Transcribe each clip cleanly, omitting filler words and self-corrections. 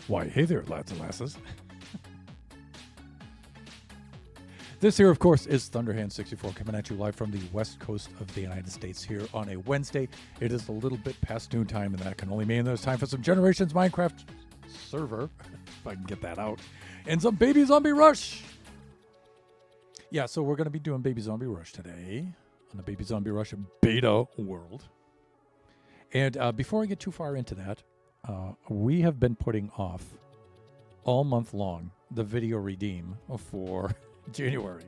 Why, hey there, lads and lasses. This here, of course, is Thunderhand64 coming at you live from the west coast of the United States here on a Wednesday. It is a little bit past noontime, and that can only mean there's time for some Generations Minecraft server, if I can get that out, and some Baby Zombie Rush. Yeah, so we're going to be doing Baby Zombie Rush today on the Baby Zombie Rush beta world. And before I get too far into that, we have been putting off all month long the video redeem for January.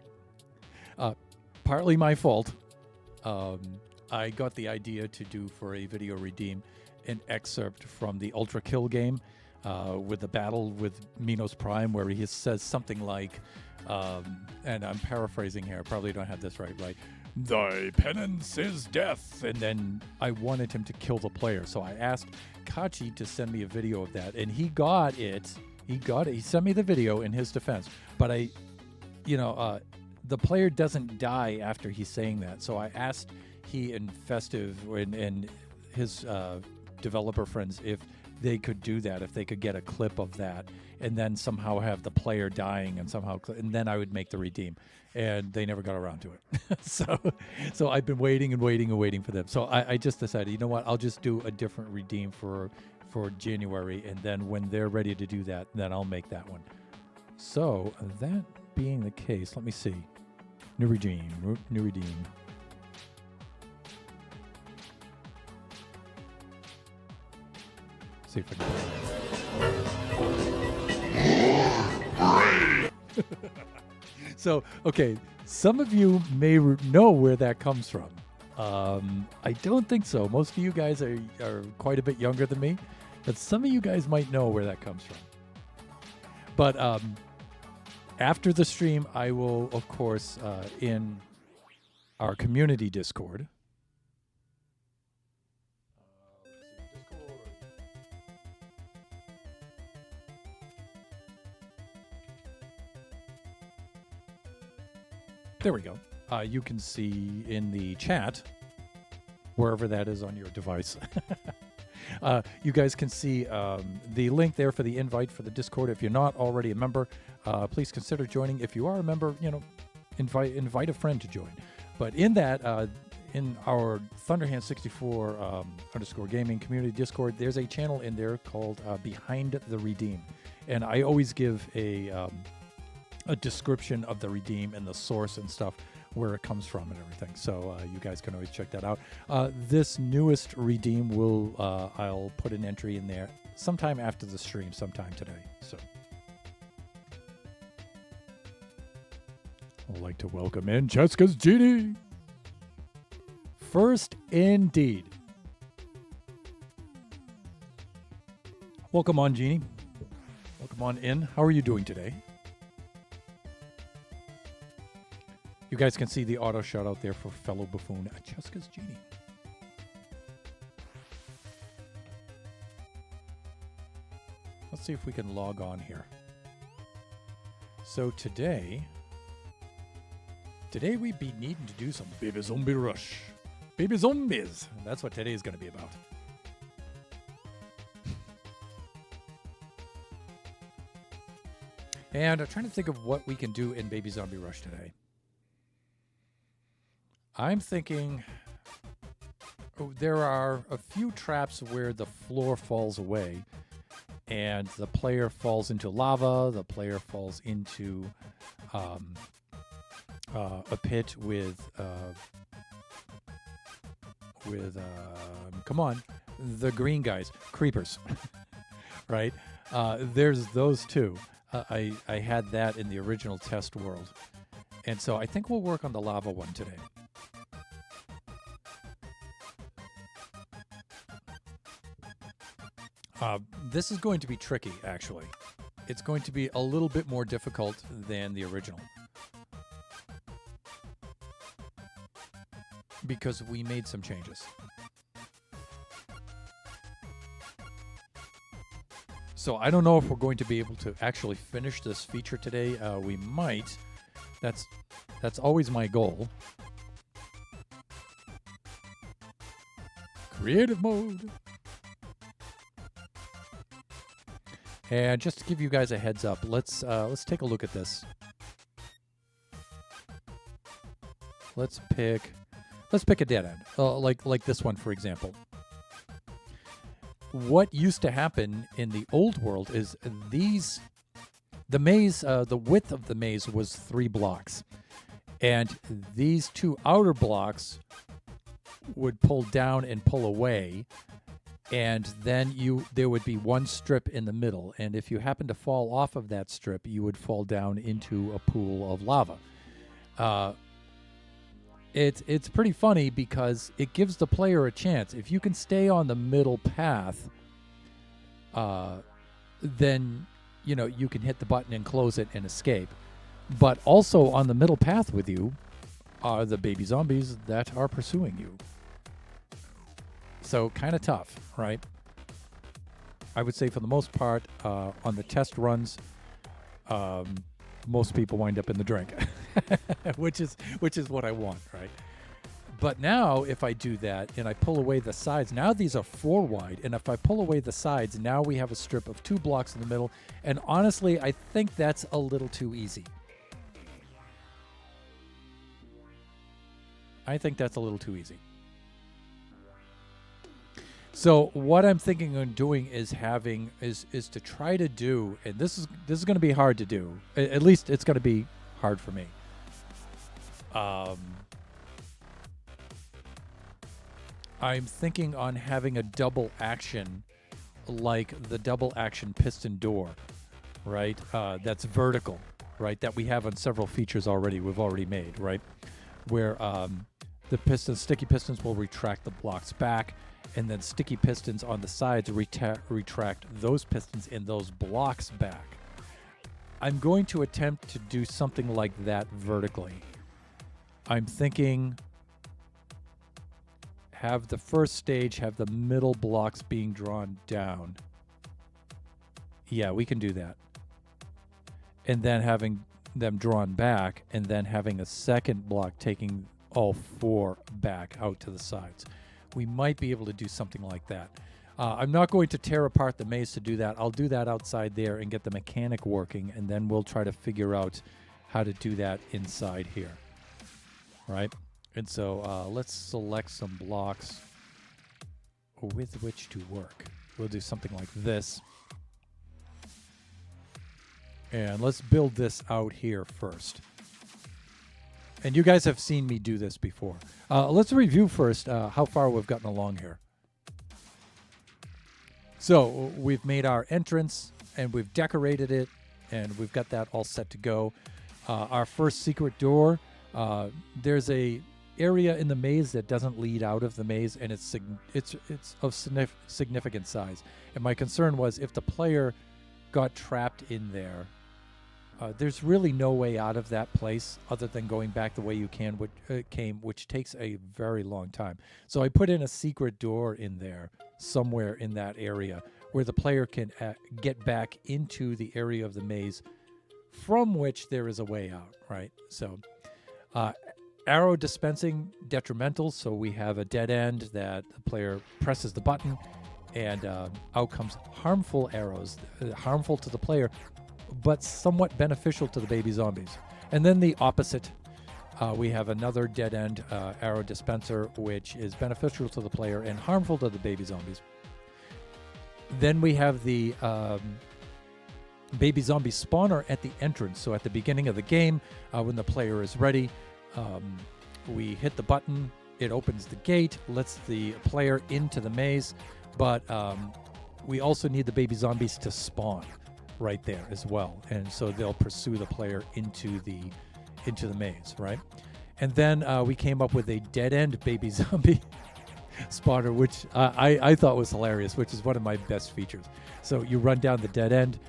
Partly my fault. I got the idea to do for a video redeem an excerpt from the Ultra Kill game with the battle with Minos Prime, where he says something like, and I'm paraphrasing here, I probably don't have this right, thy penance is death. And then I wanted him to kill the player. So I asked Kachi to send me a video of that, and he got it. He sent me the video in his defense. But the player doesn't die after he's saying that. So I asked he and Festive and his developer friends if they could do that, if they could get a clip of that, and then somehow have the player dying and then I would make the redeem. And they never got around to it. So I've been waiting for them. So I just decided, you know what, I'll just do a different redeem for January, and then when they're ready to do that, then I'll make that one. So that being the case, let me see. New redeem. See if I can. So, okay, some of you may know where that comes from. I don't think so. Most of you guys are quite a bit younger than me, but some of you guys might know where that comes from. But after the stream, I will, of course, in our community Discord. There we go. You can see in the chat, wherever that is on your device. You guys can see the link there for the invite for the Discord. If you're not already a member, please consider joining. If you are a member, invite a friend to join. But in that, in our Thunderhand64 _ gaming community Discord, there's a channel in there called Behind the Redeem. And I always give a description of the redeem and the source and stuff, where it comes from and everything. So you guys can always check that out. This newest redeem I'll put an entry in there sometime after the stream, sometime today. So I'd like to welcome in Cheska's Genie. First indeed. Welcome on, Genie. Welcome on in. How are you doing today? You guys can see the auto shout out there for fellow buffoon Cheska's Genie. Let's see if we can log on here. So today we be needing to do some Baby Zombie Rush. Baby Zombies. That's what today is going to be about. And I'm trying to think of what we can do in Baby Zombie Rush today. I'm thinking there are a few traps where the floor falls away and the player falls into lava, the player falls into a pit with come on, the green guys, creepers, right? There's those two. I had that in the original test world. And so I think we'll work on the lava one today. This is going to be tricky, actually. It's going to be a little bit more difficult than the original. Because we made some changes. So I don't know if we're going to be able to actually finish this feature today. We might. That's always my goal. Creative mode. And just to give you guys a heads up, let's take a look at this. Let's pick a dead end, like this one, for example. What used to happen in the old world is the maze, the width of the maze was 3 blocks. And these 2 outer blocks would pull down and pull away. And then there would be one strip in the middle. And if you happen to fall off of that strip, you would fall down into a pool of lava. It's pretty funny because it gives the player a chance. If you can stay on the middle path, then you can hit the button and close it and escape. But also on the middle path with you are the baby zombies that are pursuing you. So kind of tough, right? I would say for the most part, on the test runs, most people wind up in the drink, which is what I want, right? But now if I do that and I pull away the sides, now these are 4 wide, and if I pull away the sides, now we have a strip of 2 blocks in the middle, and honestly, I think that's a little too easy. So what I'm thinking of doing is is to try to do, and this is going to be hard to do. At least it's going to be hard for me. I'm thinking on having a double action, like the double action piston door, right? That's vertical, right? That we have on several features already. We've already made, right? Where the sticky pistons will retract the blocks back, and then sticky pistons on the sides retract those pistons and those blocks back. I'm going to attempt to do something like that vertically. I'm thinking have the first stage have the middle blocks being drawn down. Yeah, we can do that. And then having them drawn back, and then having a second block taking all 4 back out to the sides. We might be able to do something like that. I'm not going to tear apart the maze to do that. I'll do that outside there and get the mechanic working, and then we'll try to figure out how to do that inside here. Right? And so let's select some blocks with which to work. We'll do something like this. And let's build this out here first. And you guys have seen me do this before. Let's review first how far we've gotten along here. So we've made our entrance, and we've decorated it, and we've got that all set to go. Our first secret door, there's a area in the maze that doesn't lead out of the maze, and it's of significant size. And my concern was if the player got trapped in there, there's really no way out of that place other than going back the way you came, which takes a very long time. So I put in a secret door in there somewhere in that area where the player can get back into the area of the maze from which there is a way out, right? So arrow dispensing detrimental, so we have a dead end that the player presses the button, and out comes harmful arrows, harmful to the player, but somewhat beneficial to the baby zombies. And then the opposite, we have another dead end arrow dispenser, which is beneficial to the player and harmful to the baby zombies. Then we have the baby zombie spawner at the entrance. So at the beginning of the game, when the player is ready, we hit the button, it opens the gate, lets the player into the maze, but we also need the baby zombies to spawn right there as well, and so they'll pursue the player into the maze, right? And then we came up with a dead end baby zombie spawner, which I thought was hilarious, which is one of my best features. So you run down the dead end,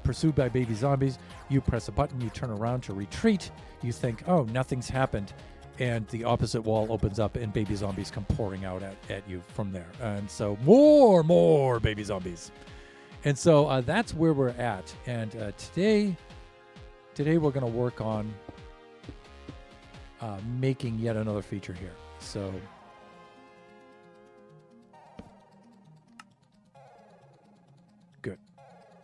pursued by baby zombies, you press a button, you turn around to retreat, you think, oh, nothing's happened, and the opposite wall opens up and baby zombies come pouring out at you from there. And so more baby zombies. And so that's where we're at. And today we're going to work on making yet another feature here. So good.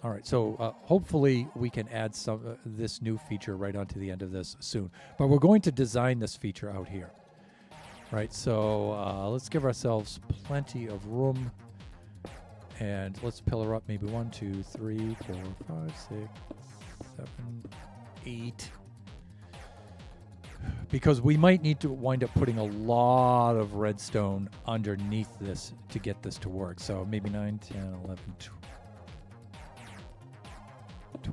All right, so hopefully we can add some this new feature right onto the end of this soon. But we're going to design this feature out here. Right, so let's give ourselves plenty of room. And let's pillar up maybe 1, 2, 3, 4, 5, 6, 7, 8. Because we might need to wind up putting a lot of redstone underneath this to get this to work. So maybe 9, 10, 11,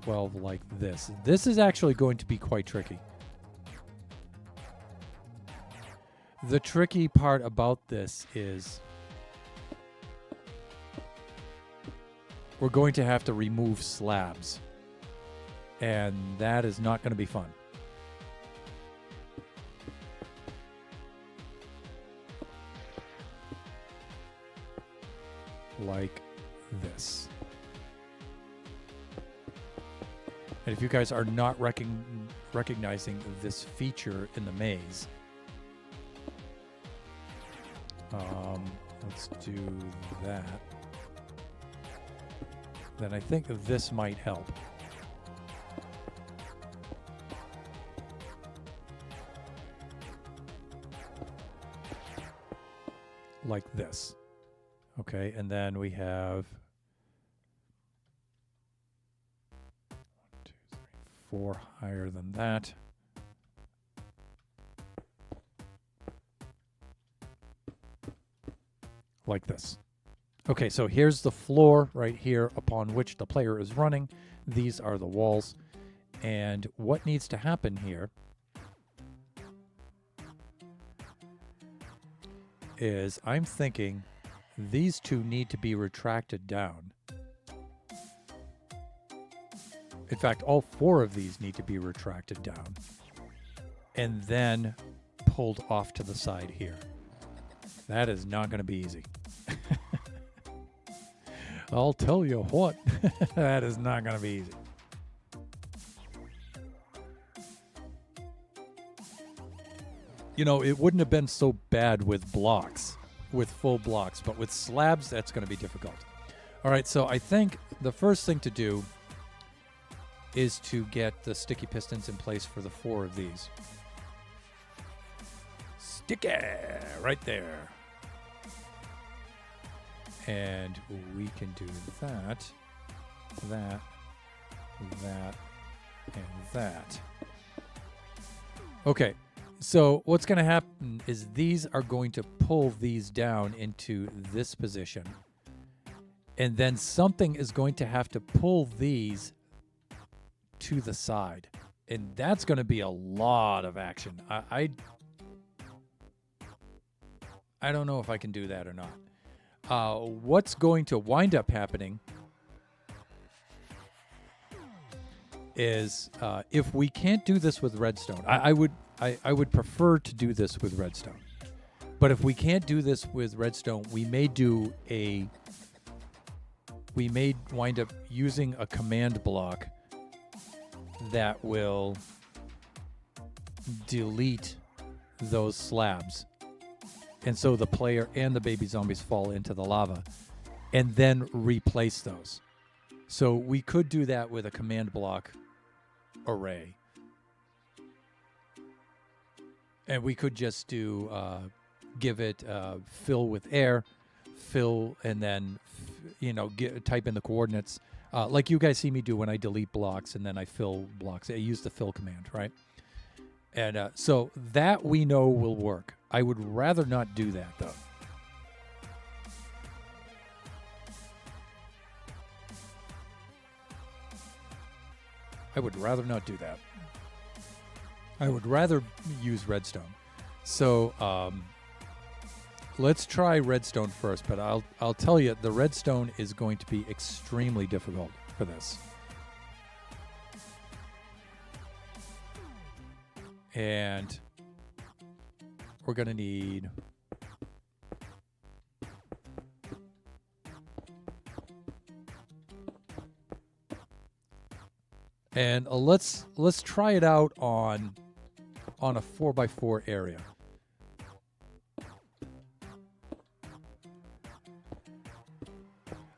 12 like this. This is actually going to be quite tricky. The tricky part about this is we're going to have to remove slabs. And that is not going to be fun. Like this. And if you guys are not recognizing this feature in the maze, let's do that. Then I think this might help. Like this. Okay, and then we have 1, 2, 3, 4 higher than that. Like this. Okay, so here's the floor right here upon which the player is running. These are the walls. And what needs to happen here is I'm thinking these two need to be retracted down. In fact, all 4 of these need to be retracted down and then pulled off to the side here. That is not going to be easy. I'll tell you what, that is not going to be easy. You know, it wouldn't have been so bad with blocks, with full blocks, but with slabs, that's going to be difficult. All right, so I think the first thing to do is to get the sticky pistons in place for the 4 of these. Sticky, right there. And we can do that, that, that, and that. Okay, so what's going to happen is these are going to pull these down into this position. And then something is going to have to pull these to the side. And that's going to be a lot of action. I don't know if I can do that or not. What's going to wind up happening is if we can't do this with redstone, I would prefer to do this with redstone. But if we can't do this with redstone, we may wind up using a command block that will delete those slabs. And so the player and the baby zombies fall into the lava and then replace those. So we could do that with a command block array. And we could just do, give it fill with air, fill, and then, type in the coordinates. Like you guys see me do when I delete blocks and then I fill blocks. I use the fill command, right? And so that we know will work. I would rather not do that, though. I would rather not do that. I would rather use redstone. So let's try redstone first, but I'll tell you, the redstone is going to be extremely difficult for this. And we're going to need and let's try it out on a 4x4 area.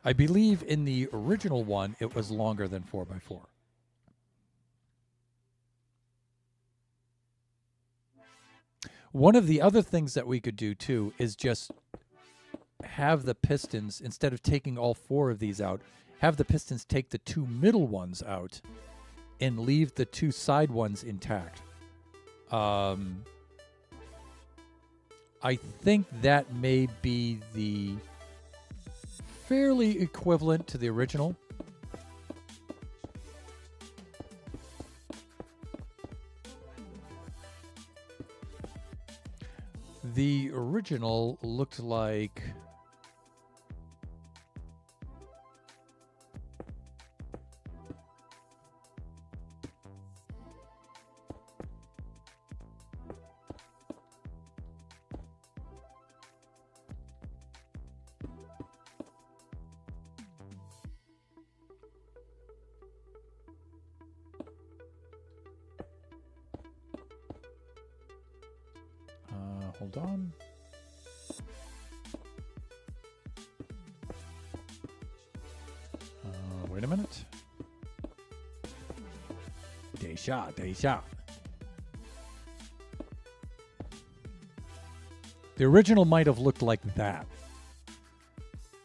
I believe in the original one, it was longer than 4x4. One of the other things that we could do, too, is just have the pistons, instead of taking all 4 of these out, have the pistons take the 2 middle ones out and leave the 2 side ones intact. I think that may be the fairly equivalent to the original. The original looked like... hold on. Wait a minute. Deja. The original might have looked like that.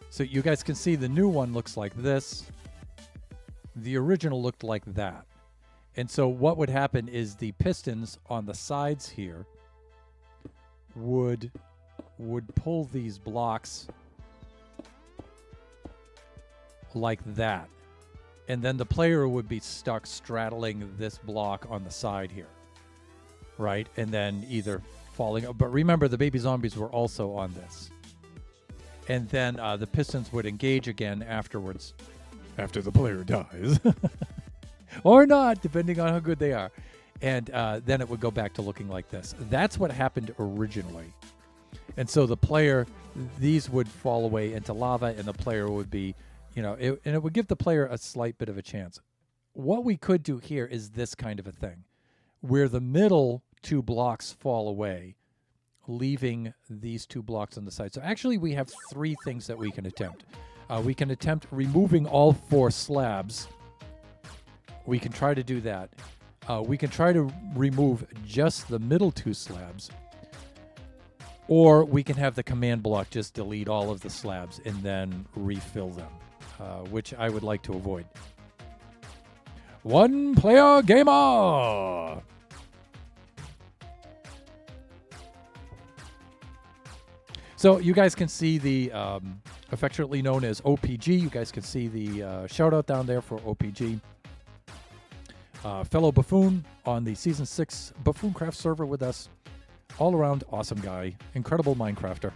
So you guys can see the new one looks like this. The original looked like that. And so what would happen is the pistons on the sides here would pull these blocks like that. And then the player would be stuck straddling this block on the side here. Right? And then either falling. But remember, the baby zombies were also on this. And then the pistons would engage again afterwards. After the player dies. Or not, depending on how good they are. And then it would go back to looking like this. That's what happened originally. And so the player, these would fall away into lava, and the player would be, and it would give the player a slight bit of a chance. What we could do here is this kind of a thing, where the middle 2 blocks fall away, leaving these 2 blocks on the side. So actually we have 3 things that we can attempt. We can attempt removing all 4 slabs. We can try to do that. We can try to remove just the middle 2 slabs. Or we can have the command block just delete all of the slabs and then refill them, which I would like to avoid. One player gamer! So you guys can see the affectionately known as OPG. You guys can see the shout out down there for OPG. Fellow Buffoon on the Season 6 Buffooncraft server with us. All around awesome guy. Incredible Minecrafter.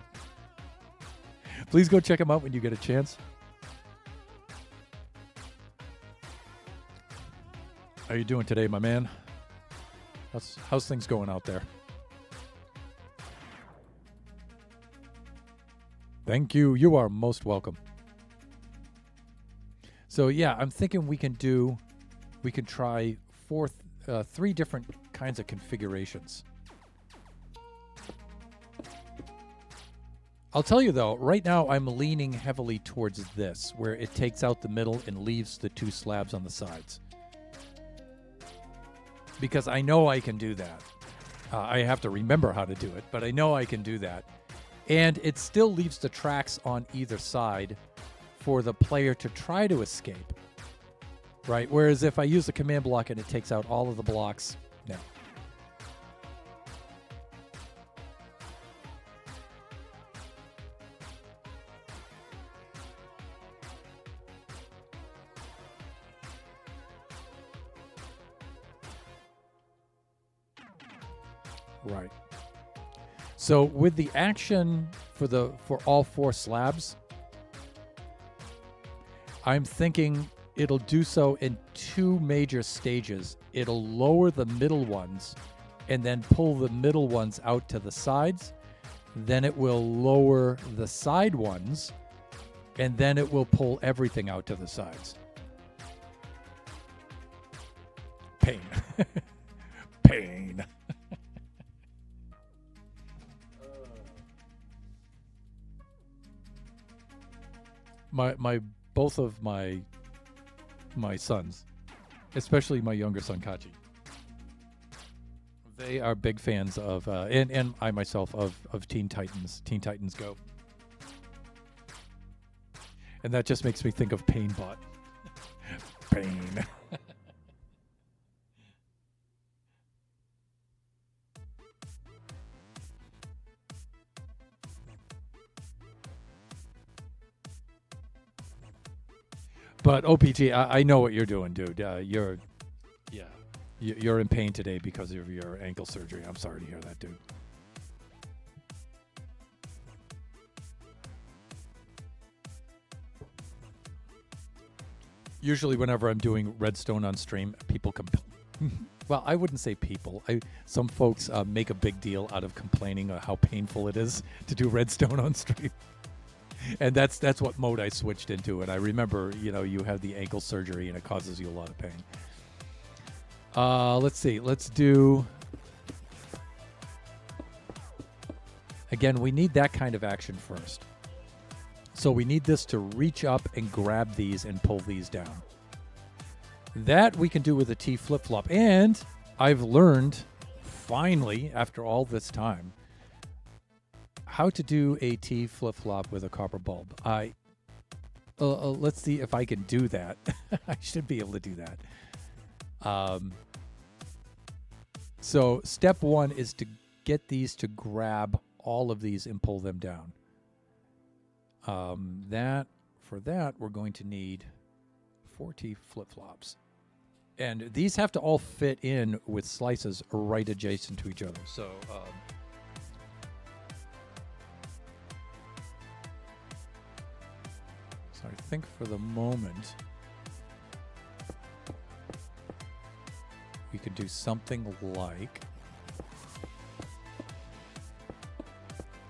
Please go check him out when you get a chance. How you doing today, my man? How's things going out there? Thank you. You are most welcome. So yeah, I'm thinking we can try 3 different kinds of configurations. I'll tell you though, right now I'm leaning heavily towards this, where it takes out the middle and leaves the 2 slabs on the sides. Because I know I can do that. I have to remember how to do it, but I know I can do that. And it still leaves the tracks on either side for the player to try to escape. Right? Whereas if I use the command block and it takes out all of the blocks, no. Right. So with the action for all 4 slabs, I'm thinking it'll do so in 2 major stages. It'll lower the middle ones and then pull the middle ones out to the sides. Then it will lower the side ones and then it will pull everything out to the sides. Pain. Pain. my both of my sons, especially my younger son Kachi, they are big fans of and I myself of Teen Titans Go. And that just makes me think of Painbot. Pain. But OPG, I know what you're doing, dude. You're in pain today because of your ankle surgery. I'm sorry to hear that, dude. Usually whenever I'm doing Redstone on stream, people well, I wouldn't say people. Some folks make a big deal out of complaining of how painful it is to do Redstone on stream. And that's what mode I switched into. And I remember, you have the ankle surgery and it causes you a lot of pain. Let's see. Let's do... Again, we need that kind of action first. So we need this to reach up and grab these and pull these down. That we can do with a T flip-flop. And I've learned, finally, after all this time, how to do a T flip-flop with a copper bulb. Let's see if I can do that. I should be able to do that. So step one is to get these to grab all of these and pull them down. For that, we're going to need 4 T flip-flops. And these have to all fit in with slices right adjacent to each other. So I think for the moment, we could do something like...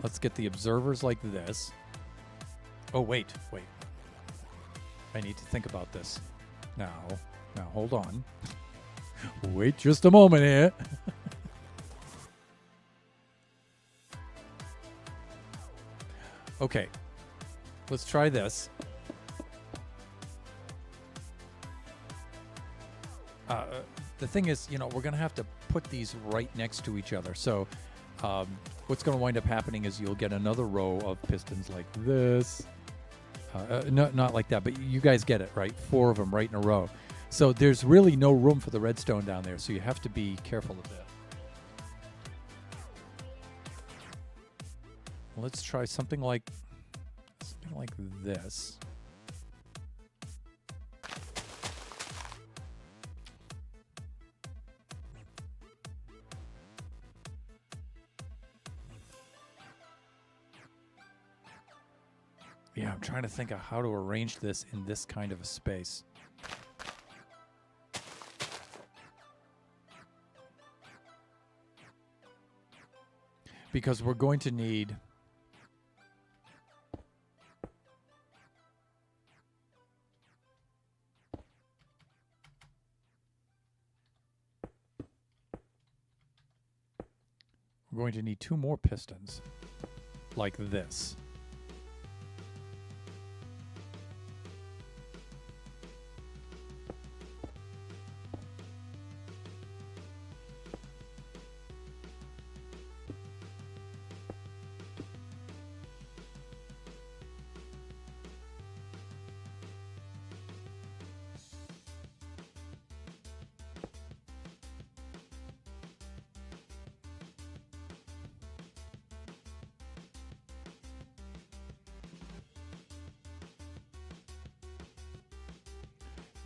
Let's get the observers like this. Oh, wait. I need to think about this. Now, hold on. Wait just a moment here. Okay. Let's try this. The thing is, we're going to have to put these right next to each other. So what's going to wind up happening is you'll get another row of pistons like this. Not like that, but you guys get it, right? 4 of them right in a row. So there's really no room for the redstone down there, so you have to be careful of that. Let's try something like this. Yeah, I'm trying to think of how to arrange this in this kind of a space. Because we're going to need... We're going to need 2 more pistons, like this.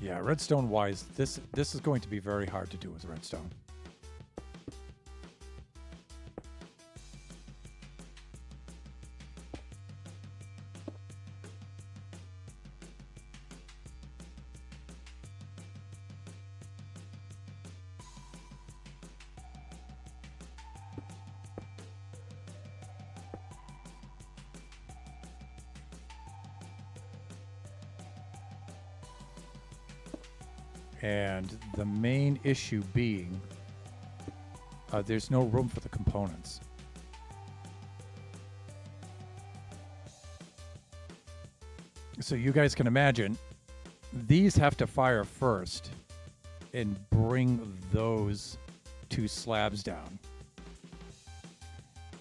Yeah, redstone-wise, this is going to be very hard to do with redstone. And the main issue being, there's no room for the components. So you guys can imagine these have to fire first and bring those two slabs down.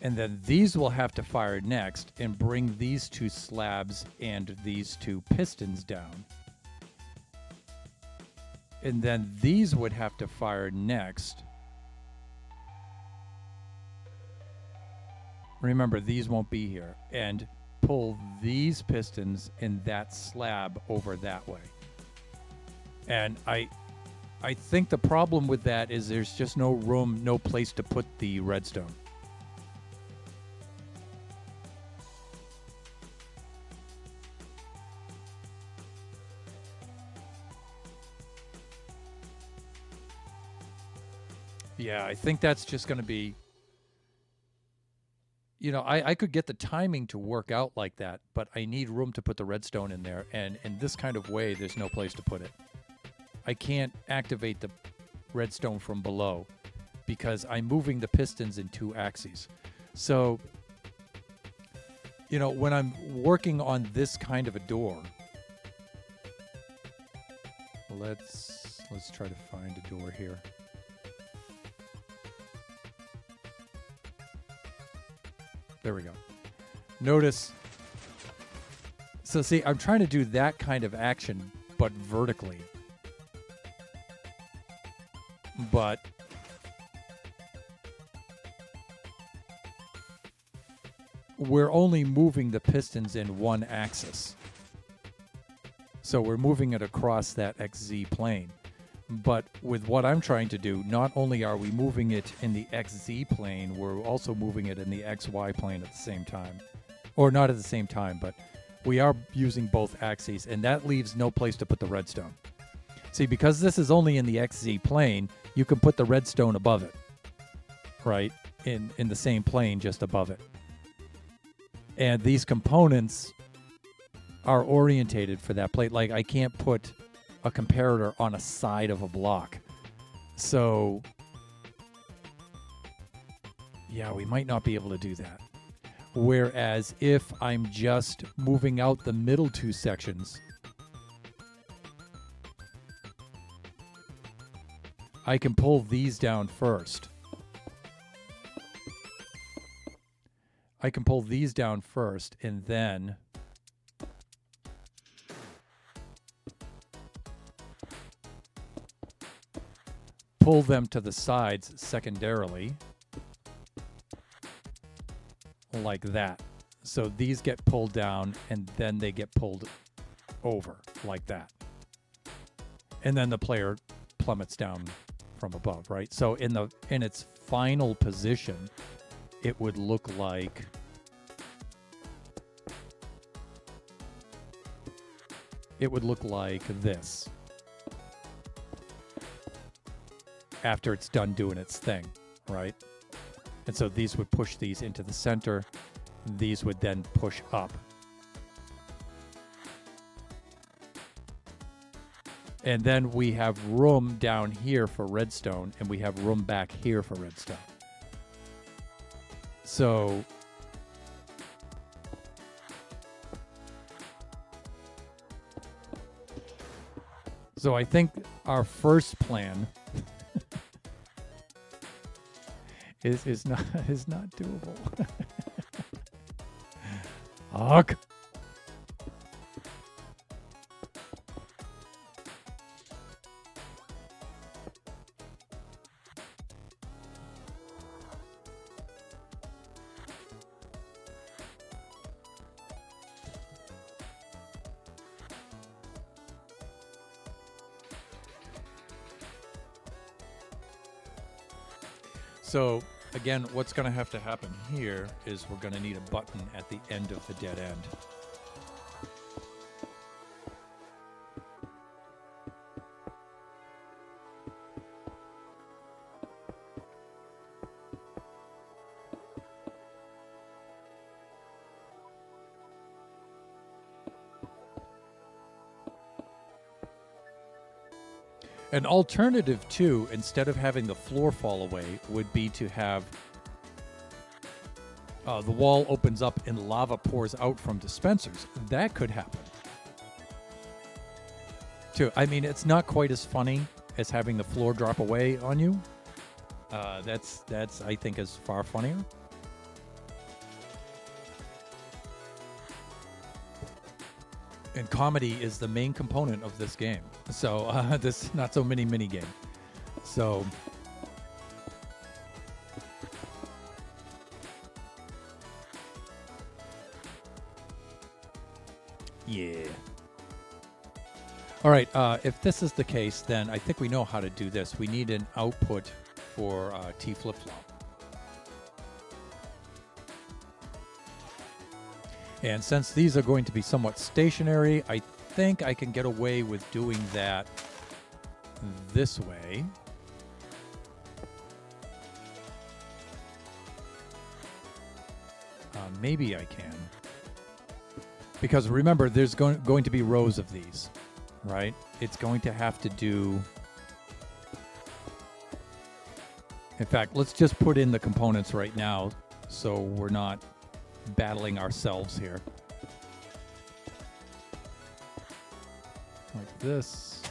And then these will have to fire next and bring these two slabs and these two pistons down. And then these would have to fire next. Remember, these won't be here. And pull these pistons and that slab over that way. And I think the problem with that is there's just no room, no place to put the redstone. Yeah, I think that's just going to be, you know, I could get the timing to work out like that, but I need room to put the redstone in there. And in this kind of way, there's no place to put it. I can't activate the redstone from below because I'm moving the pistons in 2 axes. So, you know, when I'm working on this kind of a door, let's try to find a door here. There we go. Notice, so see, I'm trying to do that kind of action, but vertically. But we're only moving the pistons in 1 axis. So we're moving it across that XZ plane. But with what I'm trying to do, not only are we moving it in the XZ plane, we're also moving it in the XY plane at the same time. Or not at the same time, but we are using both axes, and that leaves no place to put the redstone. See, because this is only in the XZ plane, you can put the redstone above it, right? In the same plane, just above it. And these components are orientated for that plate. Like, I can't put a comparator on a side of a block. So, yeah, we might not be able to do that. Whereas if I'm just moving out the middle 2 sections, I can pull these down first. I can pull these down first and then pull them to the sides secondarily, like that. So these get pulled down and then they get pulled over like that. And then the player plummets down from above, right? So in its final position, it would look like this. After it's done doing its thing, right? And so these would push these into the center. These would then push up. And then we have room down here for redstone, and we have room back here for redstone. So I think our first plan is not doable. Huck. So again, what's going to have to happen here is we're going to need a button at the end of the dead end. An alternative, too, instead of having the floor fall away, would be to have the wall opens up and lava pours out from dispensers. That could happen. too. I mean, it's not quite as funny as having the floor drop away on you. That's I think is far funnier. And comedy is the main component of this game. So this not so mini game. So yeah. All right. If this is the case, then I think we know how to do this. We need an output for T flip-flop. And since these are going to be somewhat stationary, I think I can get away with doing that this way. Maybe I can. Because remember, there's going to be rows of these, right? It's going to have to do... In fact, let's just put in the components right now so we're not battling ourselves here. Like this.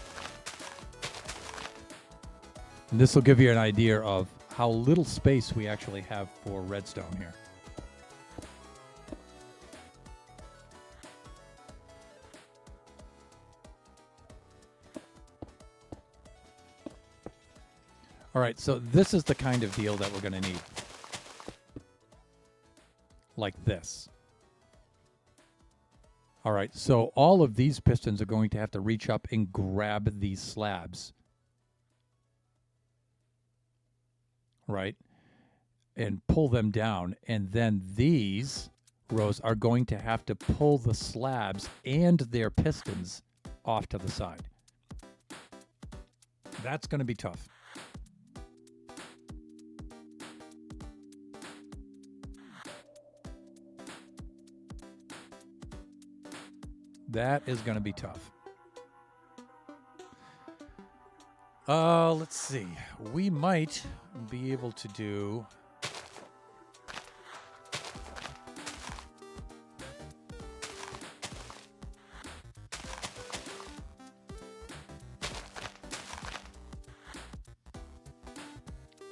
And this will give you an idea of how little space we actually have for redstone here. All right, so this is the kind of deal that we're going to need. Like this. All right, so all of these pistons are going to have to reach up and grab these slabs. Right? And pull them down. And then these rows are going to have to pull the slabs and their pistons off to the side. That's going to be tough. That is going to be tough. Let's see. We might be able to do...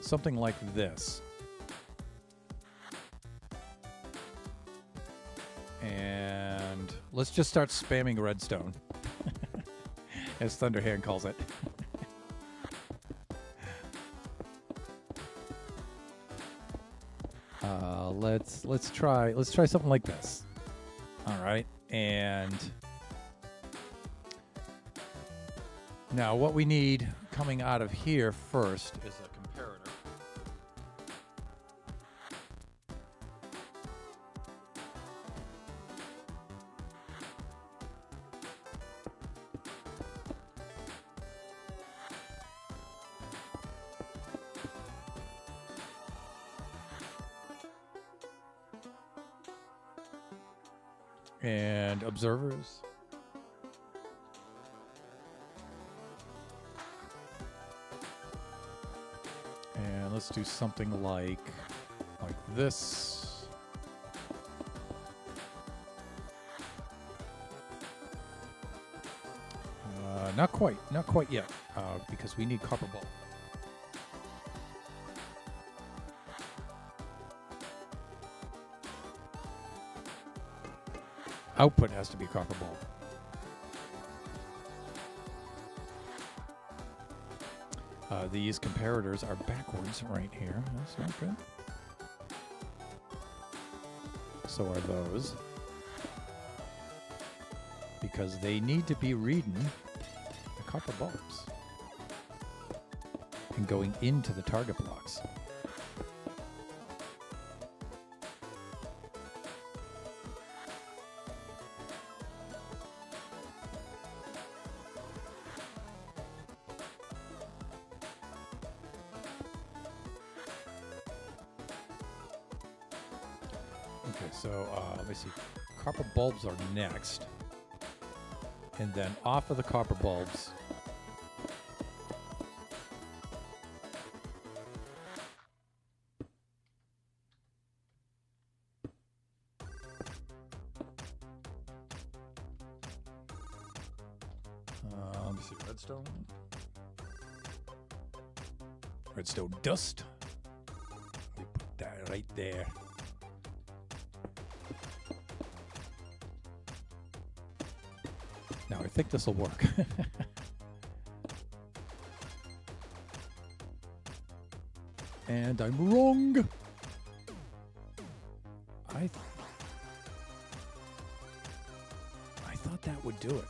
something like this. And let's just start spamming redstone, as Thunderhand calls it. Let's try something like this. All right, and now what we need coming out of here first is a comparator. And observers. And let's do something like this. Not quite yet, because we need copper bulb. Output has to be copper bulb. These comparators are backwards right here. That's not good. So are those. Because they need to be reading the copper bulbs and going into the target blocks. Okay, so let me see. Copper bulbs are next. And then off of the copper bulbs, me see, redstone. Redstone dust. We put that right there. Now I think this will work. And I'm wrong. I thought that would do it.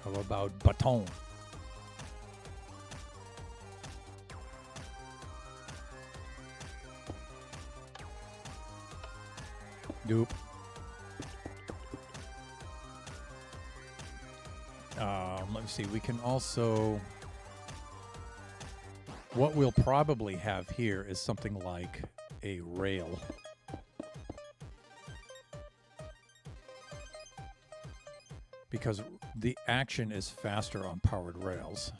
How about baton? Nope. Let me see. We can also... What we'll probably have here is something like a rail. Because the action is faster on powered rails.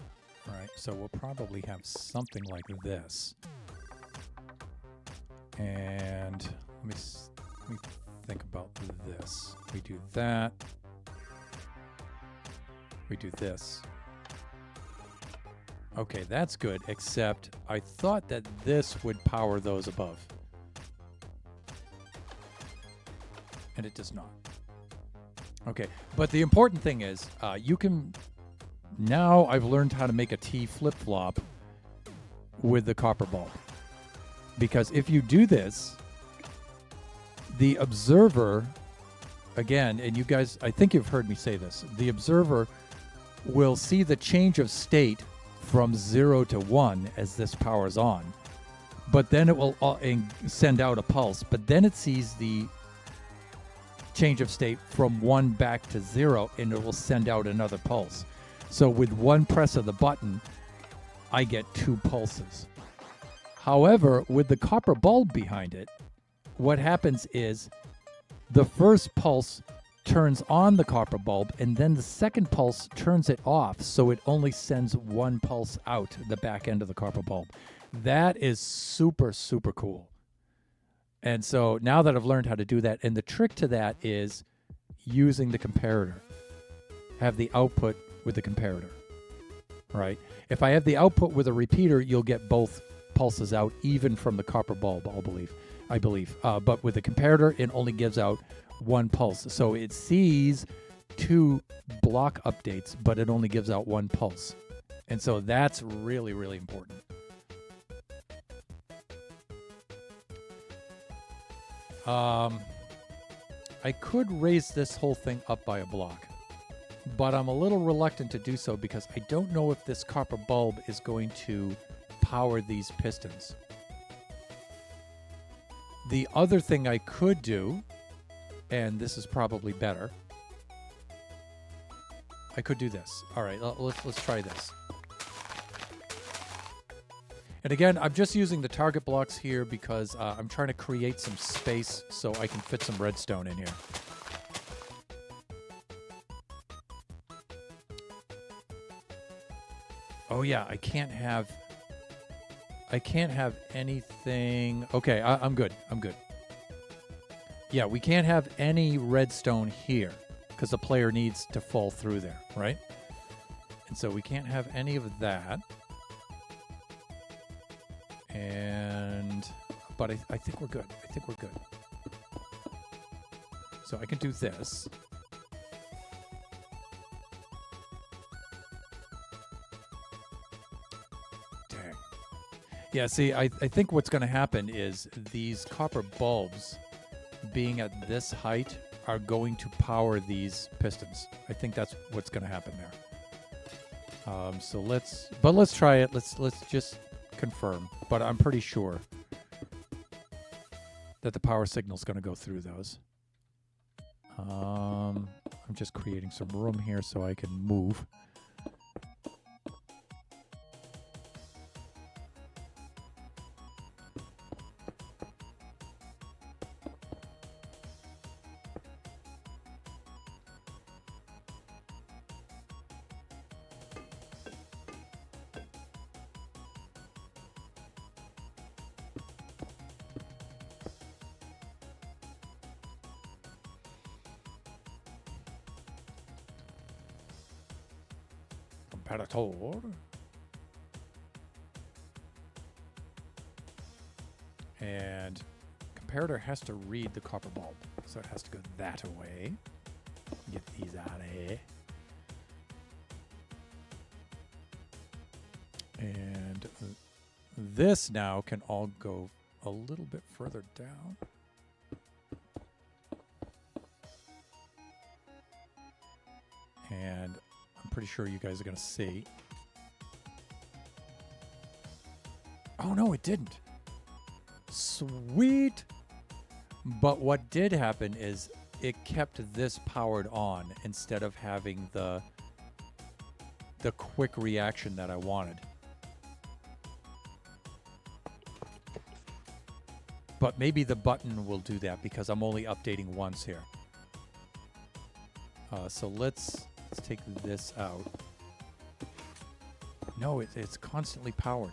Right? So we'll probably have something like this. And let me think about this. We do that. We do this. Okay, that's good, except I thought that this would power those above. And it does not. Okay, but the important thing is, you can... Now I've learned how to make a T flip-flop with the copper bulb. Because if you do this, the observer, again, and you guys, I think you've heard me say this, the observer will see the change of state from 0 to 1 as this powers on. But then it will send out a pulse. But then it sees the change of state from 1 back to 0, and it will send out another pulse. So with one press of the button, I get 2 pulses. However, with the copper bulb behind it, what happens is the first pulse turns on the copper bulb, and then the second pulse turns it off, so it only sends 1 pulse out the back end of the copper bulb. That is super, super cool. And so now that I've learned how to do that, and the trick to that is using the comparator. Have the output with the comparator, right? If I have the output with a repeater, you'll get both pulses out, even from the copper bulb, I believe. But with the comparator, it only gives out 1 pulse. So it sees 2 block updates, but it only gives out 1 pulse. And so that's really, really important. I could raise this whole thing up by a block, but I'm a little reluctant to do so because I don't know if this copper bulb is going to power these pistons. The other thing I could do, and this is probably better, I could do this. All right, let's try this. And again, I'm just using the target blocks here because I'm trying to create some space so I can fit some redstone in here. Oh yeah, I can't have anything. Okay, I'm good. Yeah, we can't have any redstone here because the player needs to fall through there, right? And so we can't have any of that. But I think we're good. So I can do this. Dang. Yeah, see, I think what's going to happen is these copper bulbs being at this height are going to power these pistons. I think that's what's going to happen there. So let's try it. Let's just confirm. But I'm pretty sure that the power signal is going to go through those. I'm just creating some room here so I can move. comparator. And comparator has to read the copper bulb. So it has to go that away. Get these out of here. And this now can all go a little bit further down. And I'm pretty sure you guys are going to see. Oh, no, it didn't. Sweet. But what did happen is it kept this powered on instead of having the quick reaction that I wanted. But maybe the button will do that because I'm only updating once here. So let's take this out. No, it's constantly powered.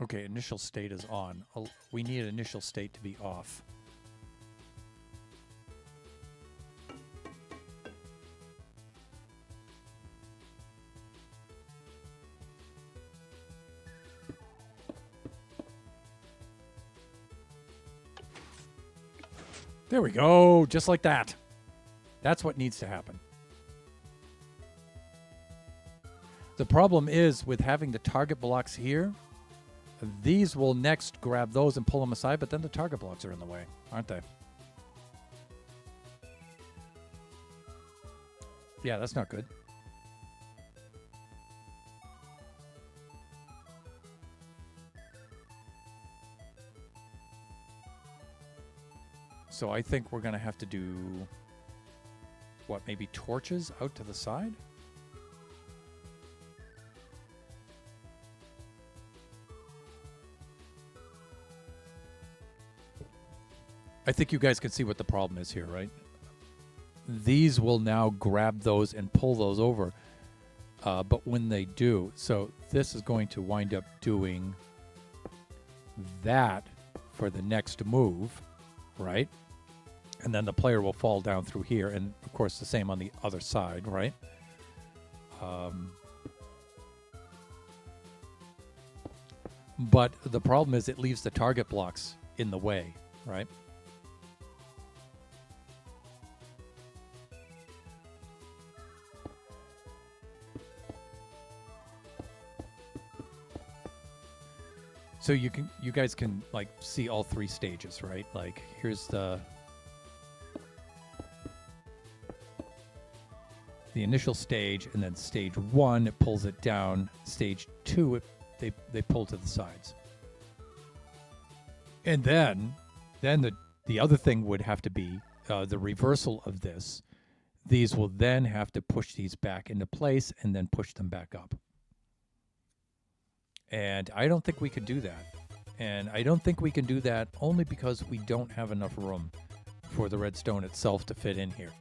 Okay, initial state is on. We need initial state to be off. There we go, just like that. That's what needs to happen. The problem is with having the target blocks here, these will next grab those and pull them aside, but then the target blocks are in the way, aren't they? Yeah, that's not good. So I think we're going to have to do, what, maybe torches out to the side? I think you guys can see what the problem is here, right? These will now grab those and pull those over. But when they do, so this is going to wind up doing that for the next move, right? And then the player will fall down through here. And, of course, the same on the other side, right? But the problem is it leaves the target blocks in the way, right? So you guys can like see all three stages, right? Like here's the initial stage, and then stage 1 it pulls it down. Stage 2 they pull to the sides. And then the other thing would have to be the reversal of this. These will then have to push these back into place and then push them back up. And I don't think we could do that. And I don't think we can do that only because we don't have enough room for the redstone itself to fit in here.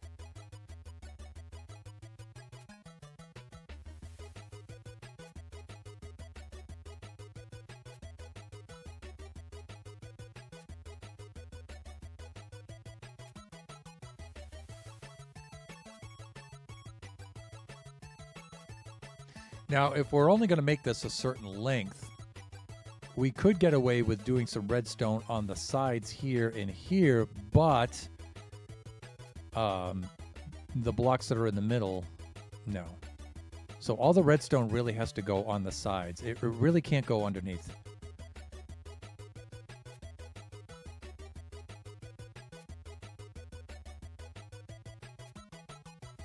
Now, if we're only going to make this a certain length, we could get away with doing some redstone on the sides here and here, but the blocks that are in the middle, no. So all the redstone really has to go on the sides. It really can't go underneath.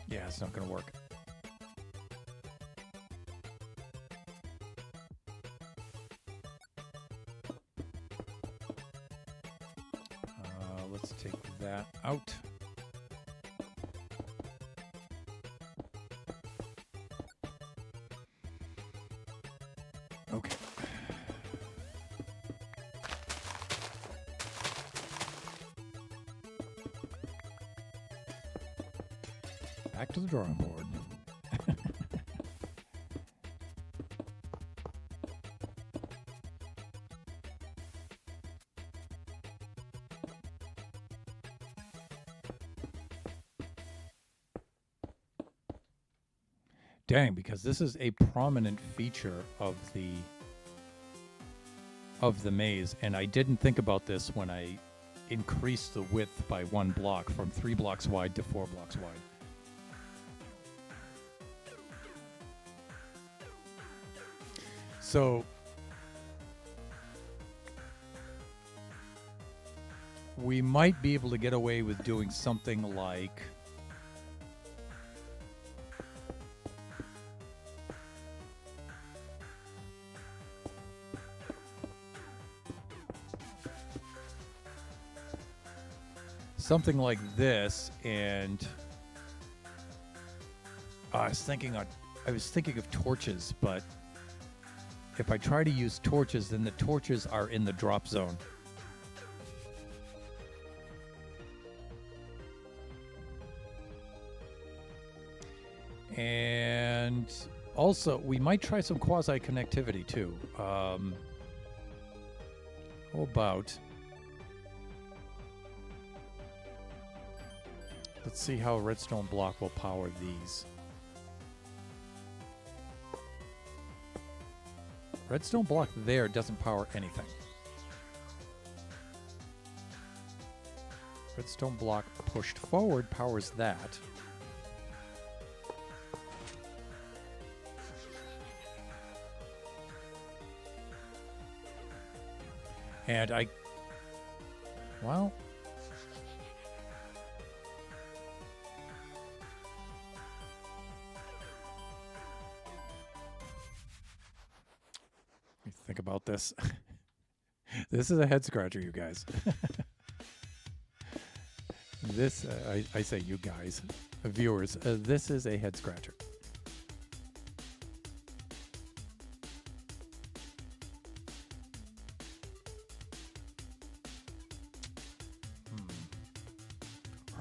Yeah, it's not going to work. Let's take that out. Back to the drawing board. Dang, because this is a prominent feature of the maze, and I didn't think about this when I increased the width by 1 block from 3 blocks wide to 4 blocks wide. So we might be able to get away with doing something like this, and I was thinking of torches, but if I try to use torches, then the torches are in the drop zone. And also, we might try some quasi-connectivity too. How about... Let's see how a redstone block will power these. Redstone block there doesn't power anything. Redstone block pushed forward powers that. And well... Think about this. This is a head scratcher, you guys. This, I say you guys, viewers, this is a head scratcher.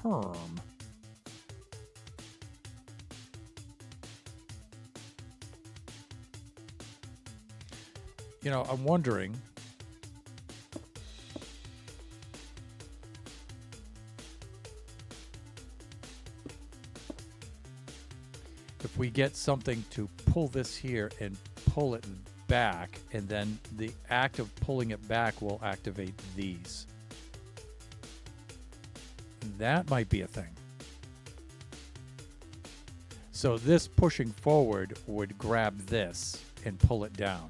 Herm. You know, I'm wondering, if we get something to pull this here and pull it back, and then the act of pulling it back will activate these. That might be a thing. So this pushing forward would grab this and pull it down.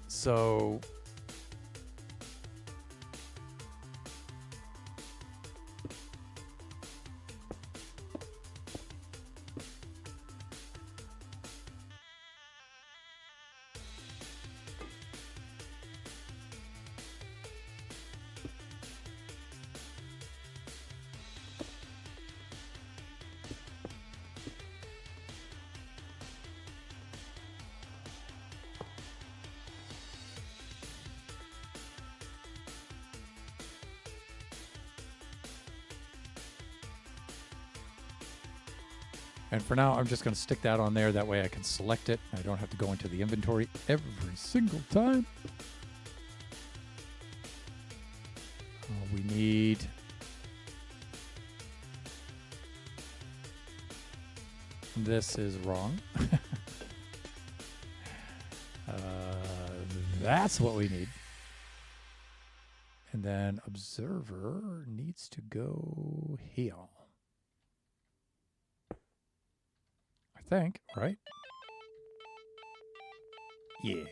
So and for now, I'm just going to stick that on there. That way I can select it. I don't have to go into the inventory every single time. We need... This is wrong. That's what we need. And then observer needs to go here. Think, right? Yeah.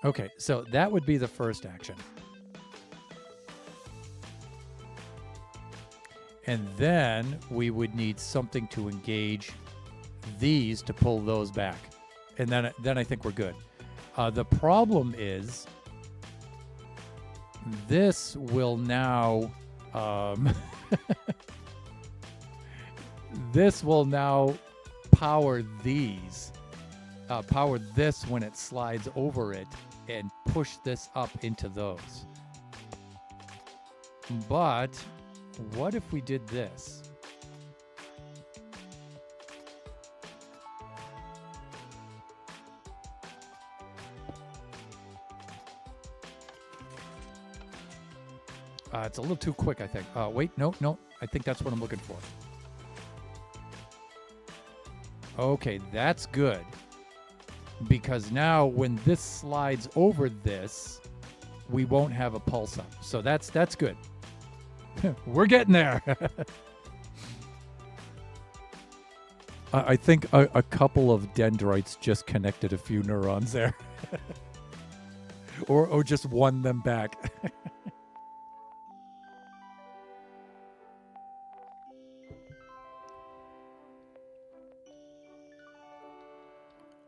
Okay, so that would be the first action. And then we would need something to engage these to pull those back. And then I think we're good. The problem is this will now... this will now power these, power this when it slides over it, and push this up into those. But what if we did this? It's a little too quick, I think. Wait, no. I think that's what I'm looking for. Okay, that's good. Because now when this slides over this, we won't have a pulse up. So that's good. We're getting there. I think a couple of dendrites just connected a few neurons there. or just won them back.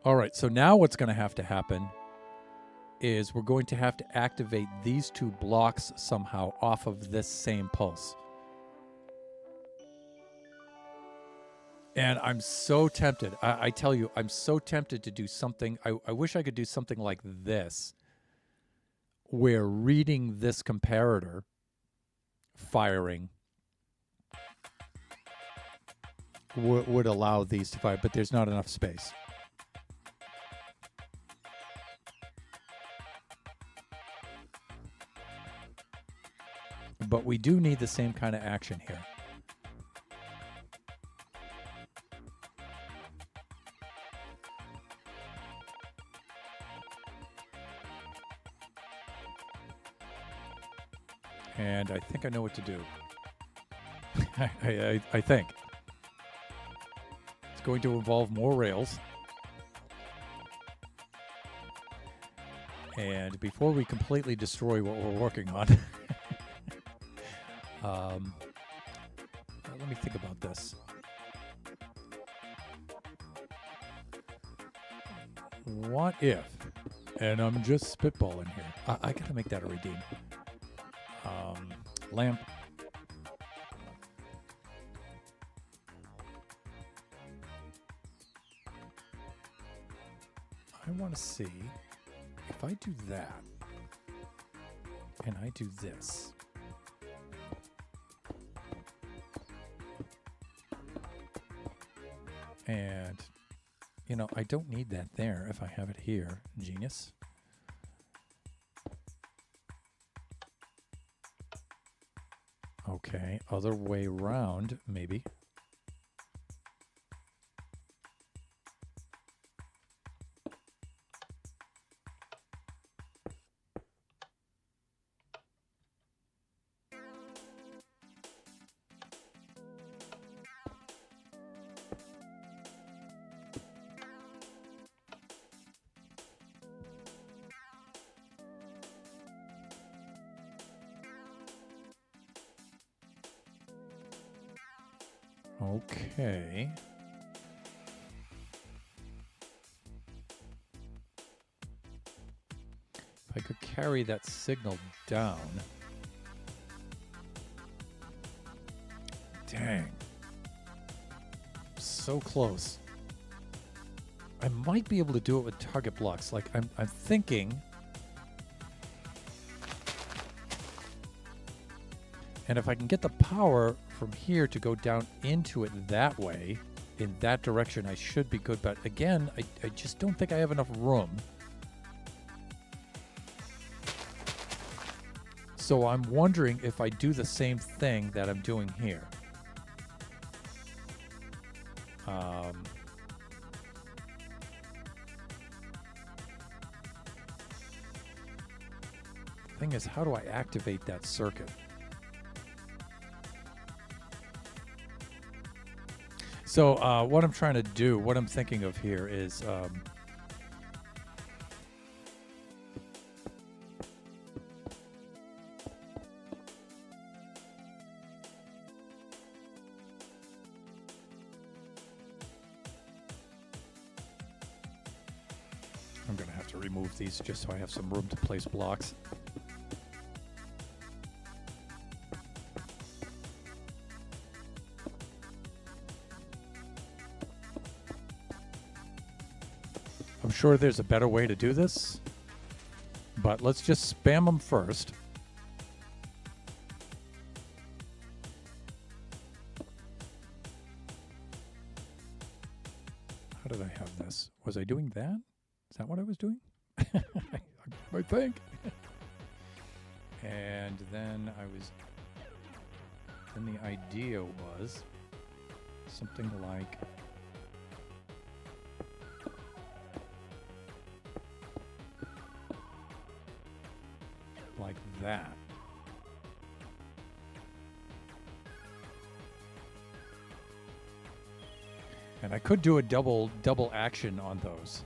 All right, so now what's going to happen is we're going to have to activate these two blocks somehow off of this same pulse. And I'm so tempted. I tell you, I'm so tempted to do something. I wish I could do something like this, where reading this comparator, firing, would allow these to fire, but there's not enough space. But we do need the same kind of action here. And I think I know what to do. I think. It's going to involve more rails. And before we completely destroy what we're working on, let me think about this. What if, and I'm just spitballing here, I gotta make that a redeem. Lamp. I want to see if I do that and I do this. And, you know, I don't need that there if I have it here. Genius. Okay, other way around, maybe. Okay. If I could carry that signal down. Dang. So close. I might be able to do it with target blocks. Like I'm thinking. And if I can get the power from here to go down into it that way, in that direction, I should be good. But again, I just don't think I have enough room. So I'm wondering if I do the same thing that I'm doing here. Thing is, how do I activate that circuit? So what I'm trying to do, what I'm thinking of here is I'm going to have to remove these just so I have some room to place blocks. I'm sure there's a better way to do this. But let's just spam them first. How did I have this? Was I doing that? Is that what I was doing? I think. And then then the idea was something like that. And I could do a double action on those.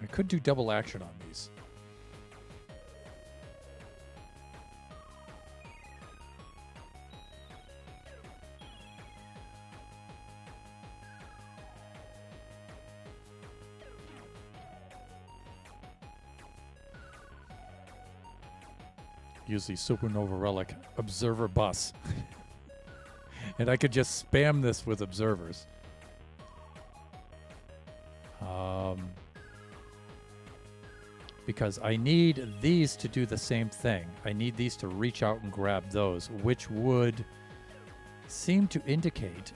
I could do double action on these. Use the Supernova Relic Observer Bus. And I could just spam this with observers. Because I need these to do the same thing. I need these to reach out and grab those, which would seem to indicate...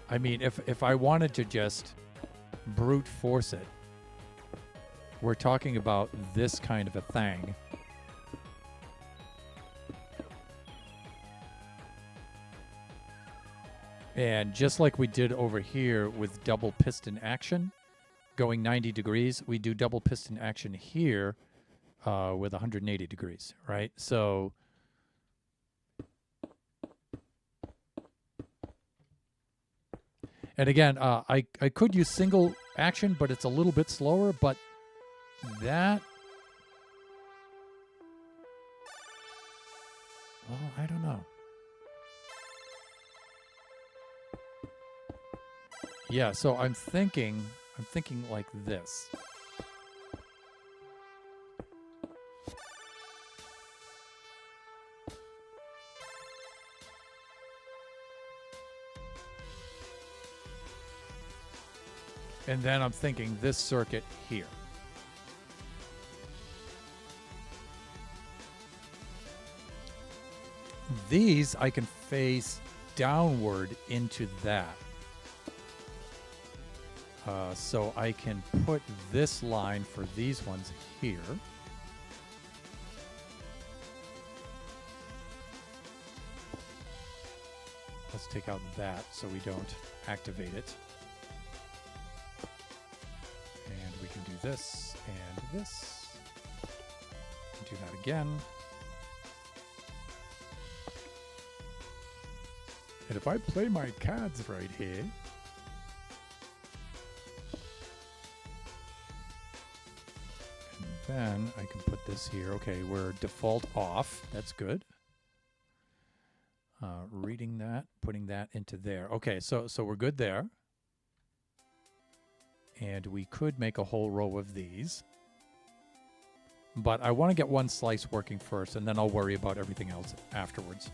I mean, if I wanted to just brute force it, we're talking about this kind of a thing. And just like we did over here with double piston action, going 90 degrees, we do double piston action here with 180 degrees, right? So and again, I could use single action, but it's a little bit slower, but that, well, I don't know. Yeah, so I'm thinking like this. And then I'm thinking this circuit here. These I can face downward into that. So I can put this line for these ones here. Let's take out that so we don't activate it. And we can do this and this. Do that again. And if I play my cards right here, and then I can put this here. Okay, we're default off. That's good. Reading that, putting that into there. Okay, so we're good there. And we could make a whole row of these. But I want to get one slice working first, and then I'll worry about everything else afterwards.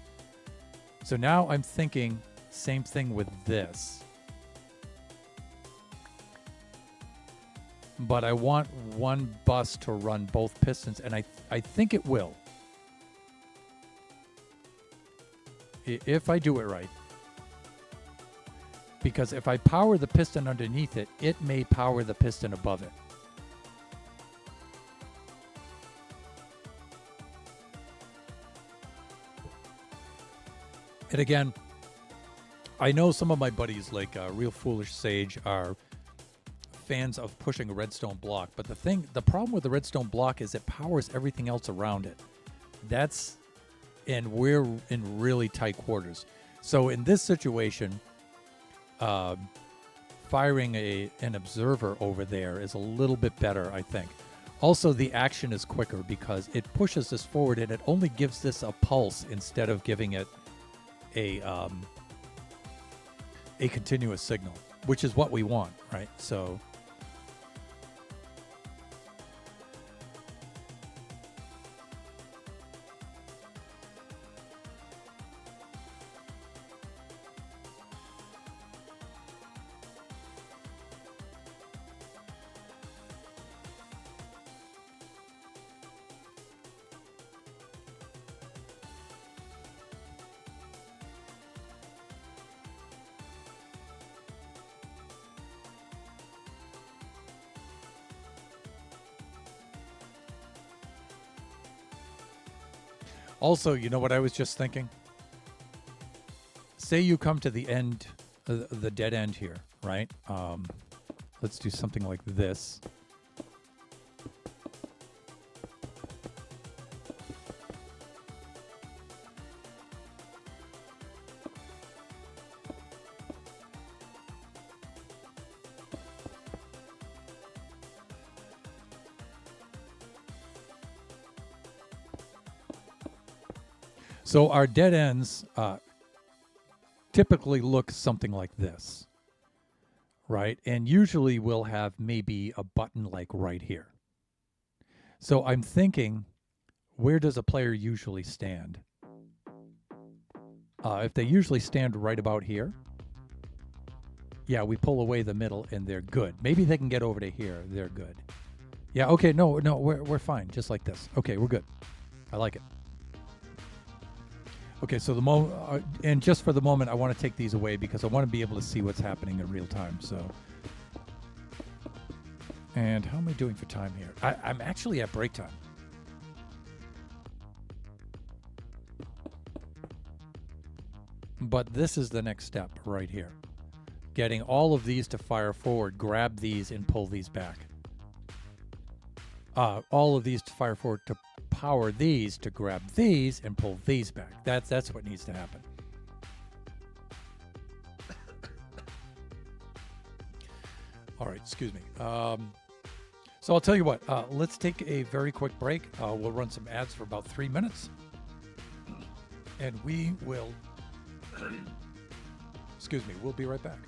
So now I'm thinking same thing with this. But I want one bus to run both pistons, and I think it will. If I do it right. Because if I power the piston underneath it, it may power the piston above it. And again, I know some of my buddies, like Real Foolish Sage, are fans of pushing a redstone block. But the problem with the redstone block is it powers everything else around it. And we're in really tight quarters. So in this situation, firing an observer over there is a little bit better, I think. Also, the action is quicker because it pushes this forward and it only gives this a pulse instead of giving it a continuous signal, which is what we want, right? So Also, you know what I was just thinking? Say you come to the end, the dead end here, right? Let's do something like this. So our dead ends typically look something like this, right? And usually we'll have maybe a button like right here. So I'm thinking, where does a player usually stand? If they usually stand right about here, yeah, we pull away the middle and they're good. Maybe they can get over to here. They're good. Yeah, okay, no, we're fine. Just like this. Okay, we're good. I like it. Okay, so and just for the moment, I want to take these away because I want to be able to see what's happening in real time. So, and how am I doing for time here? I'm actually at break time. But this is the next step right here. Getting all of these to fire forward, grab these and pull these back. All of these to fire forward to power these to grab these and pull these back. That's what needs to happen. All right, excuse me. So I'll tell you what, let's take a very quick break. We'll run some ads for about 3 minutes. And we will, excuse me, we'll be right back.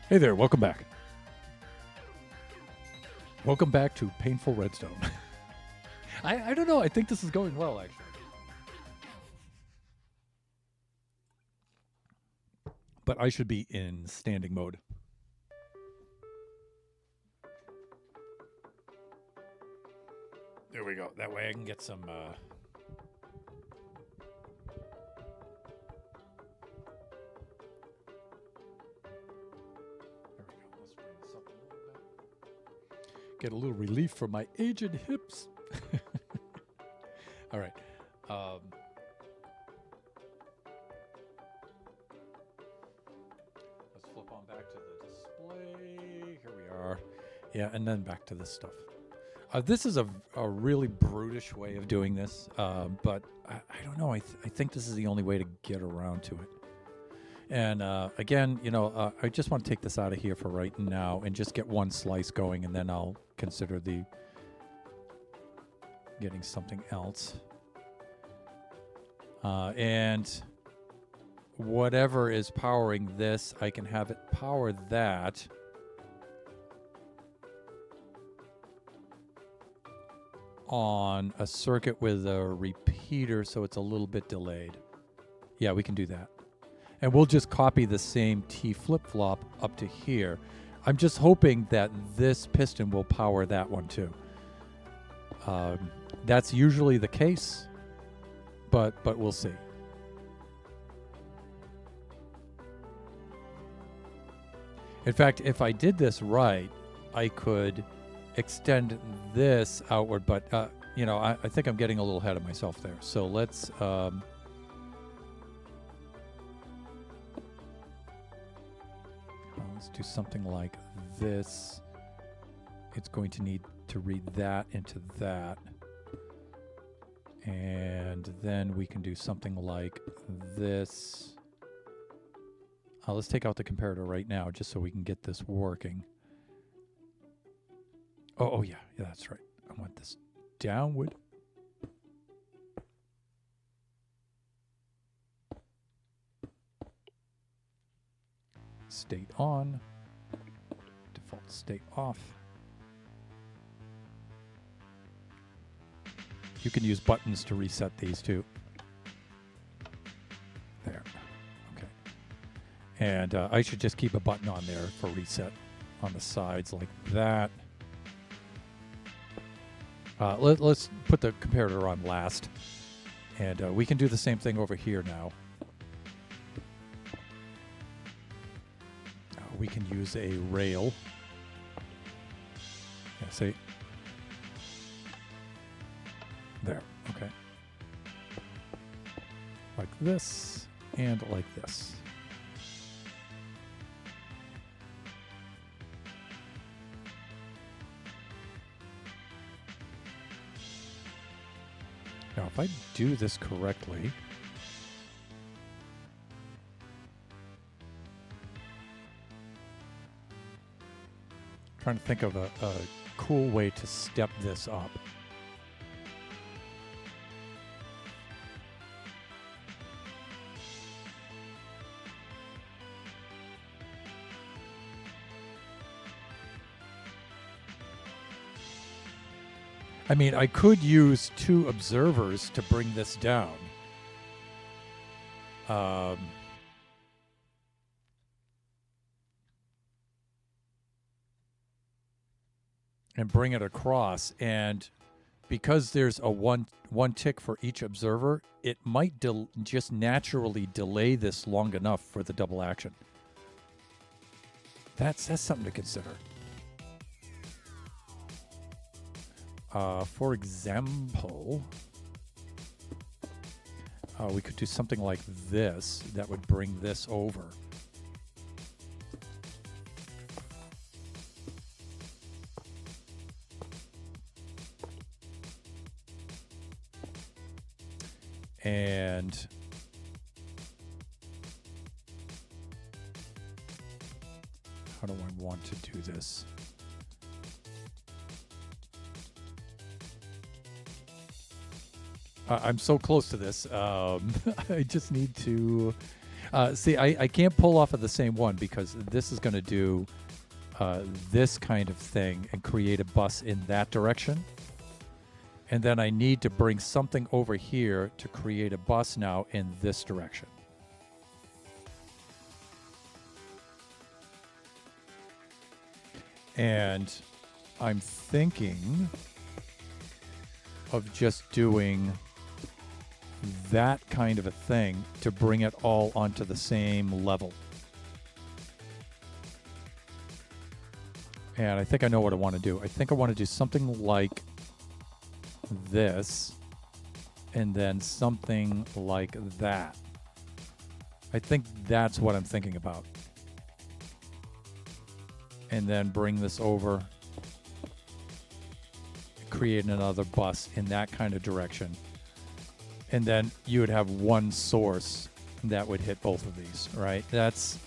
Hey there, welcome back. Welcome back to Painful Redstone. I don't know, I think this is going well, actually. But I should be in standing mode. There we go. That way I can get some... There we go. Let's bring this up a little bit. Get a little relief from my aged hips. All right. Let's flip on back to the display. Here we are. Yeah, and then back to this stuff. This is a really brutish way of doing this, but I don't know. I think this is the only way to get around to it. And again, I just want to take this out of here for right now and just get one slice going, and then I'll consider getting something else. And whatever is powering this, I can have it power that. On a circuit with a repeater, so it's a little bit delayed. Yeah, we can do that. And we'll just copy the same T flip-flop up to here. I'm just hoping that this piston will power that one too. That's usually the case, but we'll see. In fact, if I did this right, I could extend this outward, but I think I'm getting a little ahead of myself there. So let's do something like this. It's going to need to read that into that, and then we can do something like this. Let's take out the comparator right now just so we can get this working. Oh yeah, that's right. I want this downward. State on. Default state off. You can use buttons to reset these too. There. Okay. And I should just keep a button on there for reset on the sides like that. Let's put the comparator on last, and we can do the same thing over here now. We can use a rail. Yeah, see? There, okay. Like this, and like this. Now, if I do this correctly, I'm trying to think of a cool way to step this up. I mean, I could use 2 observers to bring this down. And bring it across. And because there's a one tick for each observer, it might just naturally delay this long enough for the double action. That's something to consider. For example, we could do something like this that would bring this over. And how do I want to do this? I'm so close to this. I just need to... See, I can't pull off of the same one because this is going to do this kind of thing and create a bus in that direction. And then I need to bring something over here to create a bus now in this direction. And I'm thinking of just doing that kind of a thing to bring it all onto the same level. And I think I know what I want to do. I think I want to do something like this and then something like that. I think that's what I'm thinking about. And then bring this over, create another bus in that kind of direction. And then you would have one source that would hit both of these, right? That's...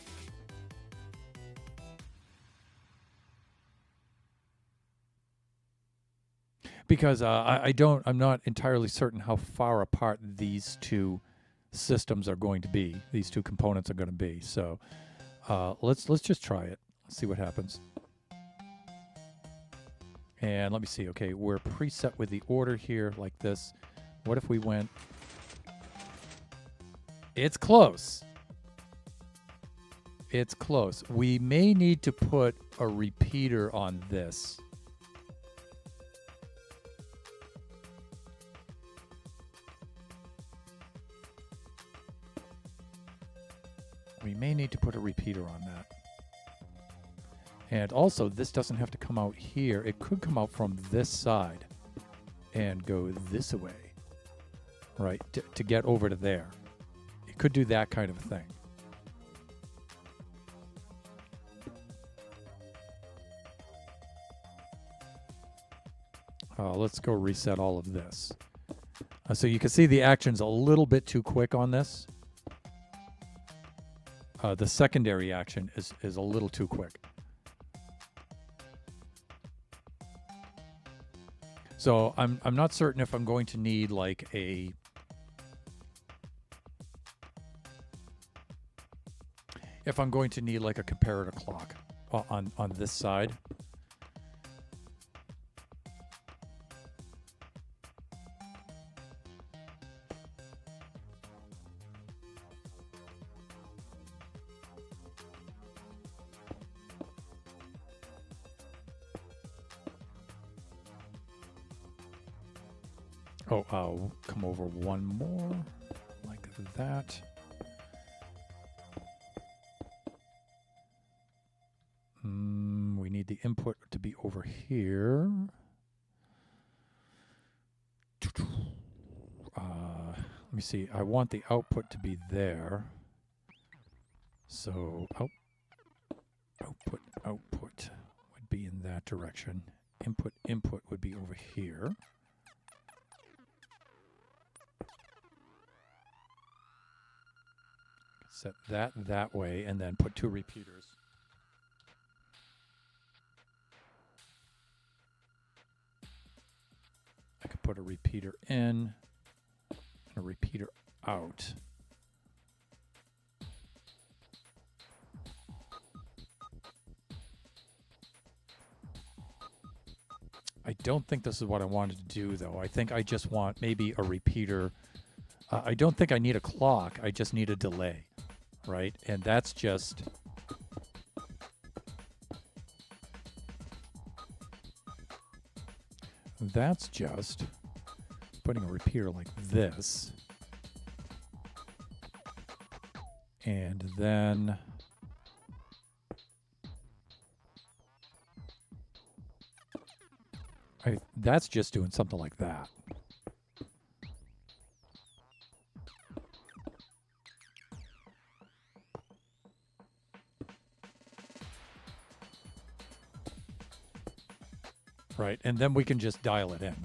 Because I'm not entirely certain how far apart these two systems are going to be. These two components are going to be. So let's just try it. Let's see what happens. And let me see. Okay, we're preset with the order here like this. What if we went... It's close. It's close. We may need to put a repeater on this. We may need to put a repeater on that. And also, this doesn't have to come out here. It could come out from this side and go this way, right, to get over to there. It could do that kind of a thing. Let's go reset all of this. So you can see the action's a little bit too quick on this. The secondary action is a little too quick. So I'm not certain if I'm going to need like a... If I'm going to need like a comparator clock on this side. Oh, I'll come over one more, like that. We need the input to be over here. Let me see. I want the output to be there. So, output would be in that direction. Input would be over here. Set that way, and then put two repeaters. I could put a repeater in and a repeater out. I don't think this is what I wanted to do, though. I think I just want maybe a repeater. I don't think I need a clock. I just need a delay. Right? And that's just... That's just putting a repeater like this. And then... that's just doing something like that. Right, and then we can just dial it in.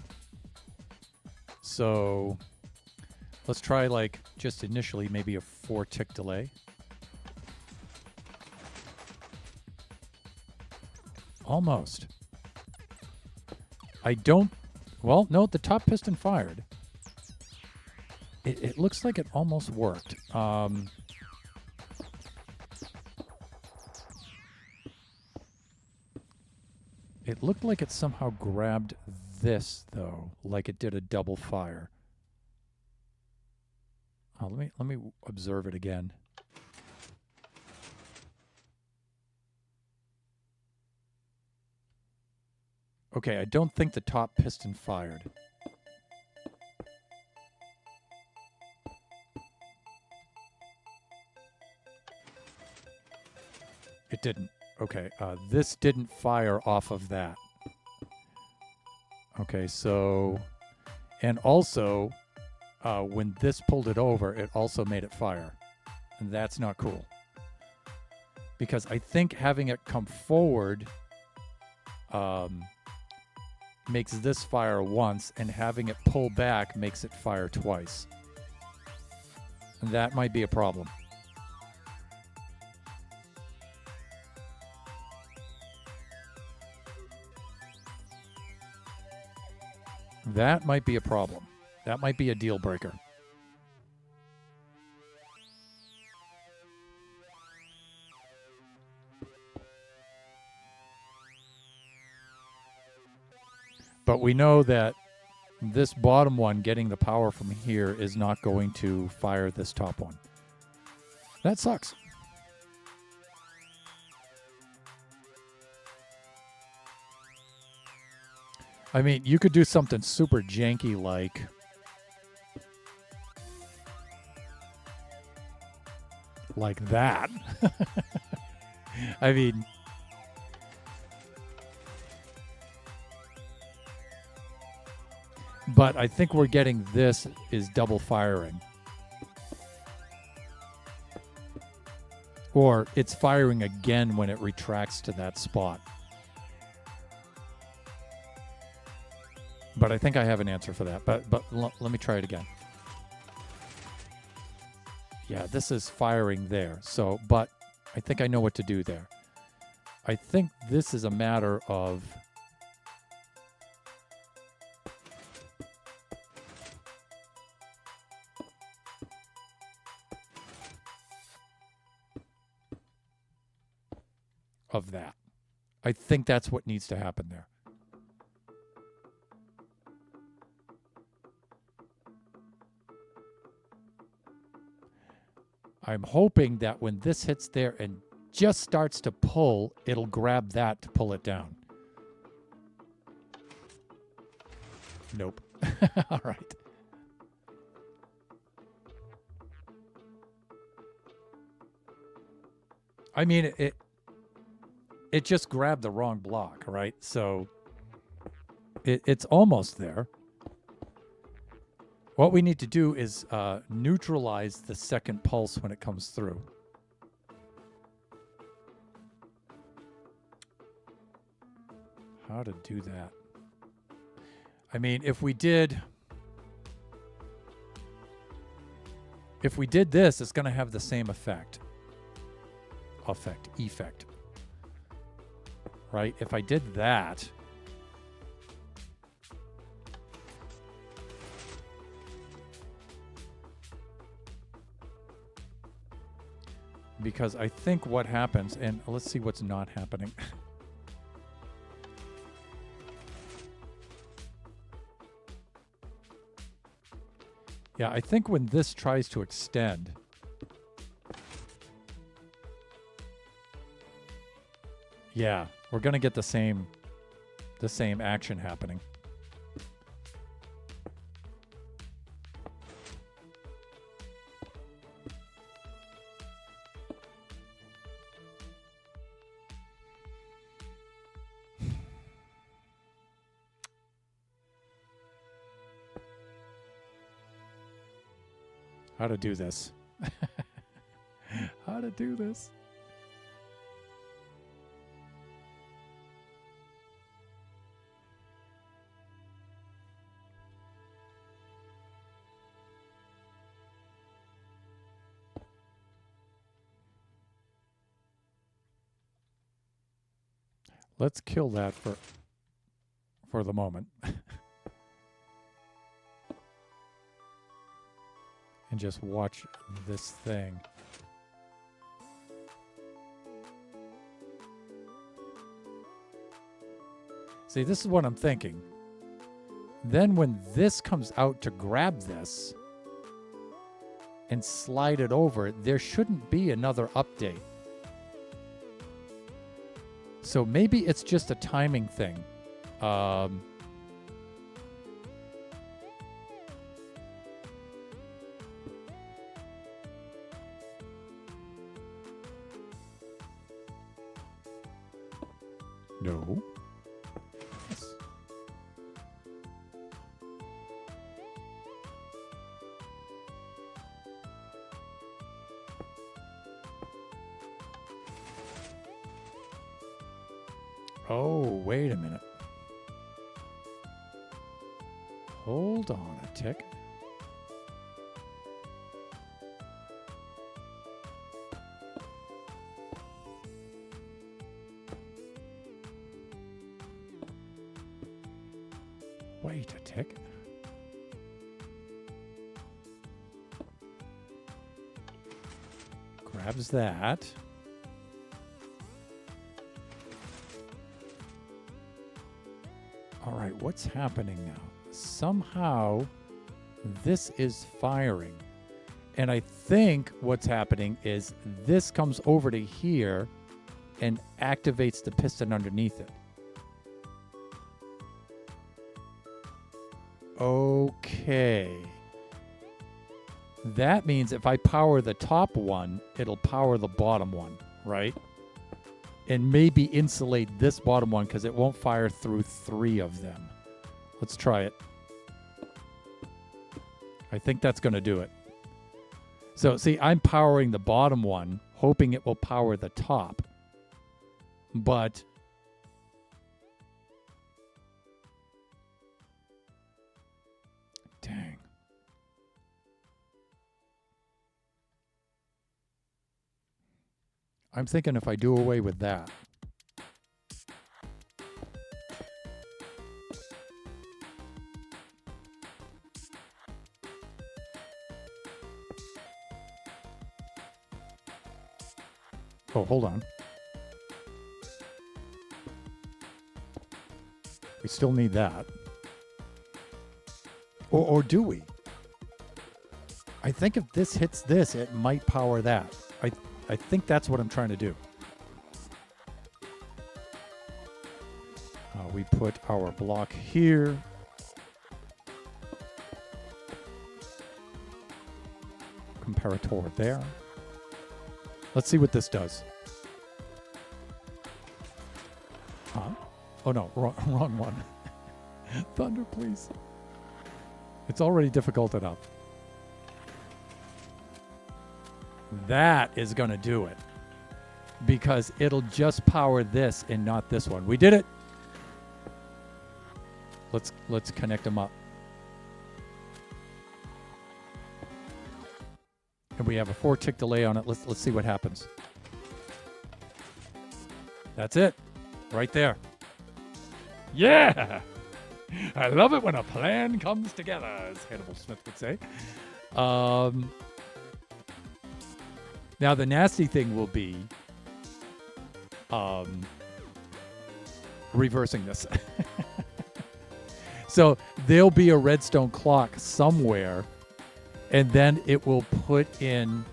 So let's try like just initially maybe a 4-tick delay. Almost. I don't... Well, no, the top piston fired. It looks like it almost worked. It looked like it somehow grabbed this, though, like it did a double fire. Let me observe it again. Okay, I don't think the top piston fired. It didn't. Okay, this didn't fire off of that. Okay, so... And also, when this pulled it over, it also made it fire. And that's not cool. Because I think having it come forward makes this fire once, and having it pull back makes it fire twice. And that might be a problem. That might be a problem. That might be a deal breaker. But we know that this bottom one getting the power from here is not going to fire this top one. That sucks. I mean, you could do something super janky like that. I mean, but I think we're getting this is double firing. Or it's firing again when it retracts to that spot. But I think I have an answer for that. But let me try it again. Yeah, this is firing there. So, but I think I know what to do there. I think this is a matter of that. I think that's what needs to happen there. I'm hoping that when this hits there and just starts to pull, it'll grab that to pull it down. Nope. All right. I mean, it just grabbed the wrong block, right? So it's almost there. What we need to do is neutralize the second pulse when it comes through. How to do that? I mean, if we did this, it's going to have the same effect. Effect. Right? If I did that, because I think what happens, and let's see what's not happening. Yeah, I think when this tries to extend, yeah, we're going to get the same action happening. How to do this? How to do this? Let's kill that for the moment. And just watch this thing. See, this is what I'm thinking. Then when this comes out to grab this and slide it over, there shouldn't be another update. So maybe it's just a timing thing. No. Yes. Oh, wait a minute. Hold on a tick. Wait a tick. Grabs that. All right, what's happening now? Somehow this is firing. And I think what's happening is this comes over to here and activates the piston underneath it. Okay. That means if I power the top one, it'll power the bottom one, right? And maybe insulate this bottom one because it won't fire through 3 of them. Let's try it. I think that's going to do it. So, see, I'm powering the bottom one, hoping it will power the top. But dang. I'm thinking if I do away with that. Oh, hold on. We still need that. Or do we? I think if this hits this, it might power that. I think that's what I'm trying to do. We put our block here. Comparator there. Let's see what this does. Huh? Oh no, wrong one. Thunder, please. It's already difficult enough. That is going to do it. Because it'll just power this and not this one. We did it. Let's connect them up. And we have a 4-tick delay on it. Let's see what happens. That's it. Right there. Yeah! I love it when a plan comes together, as Hannibal Smith would say. Now, the nasty thing will be reversing this. So there'll be a redstone clock somewhere, and then it will put in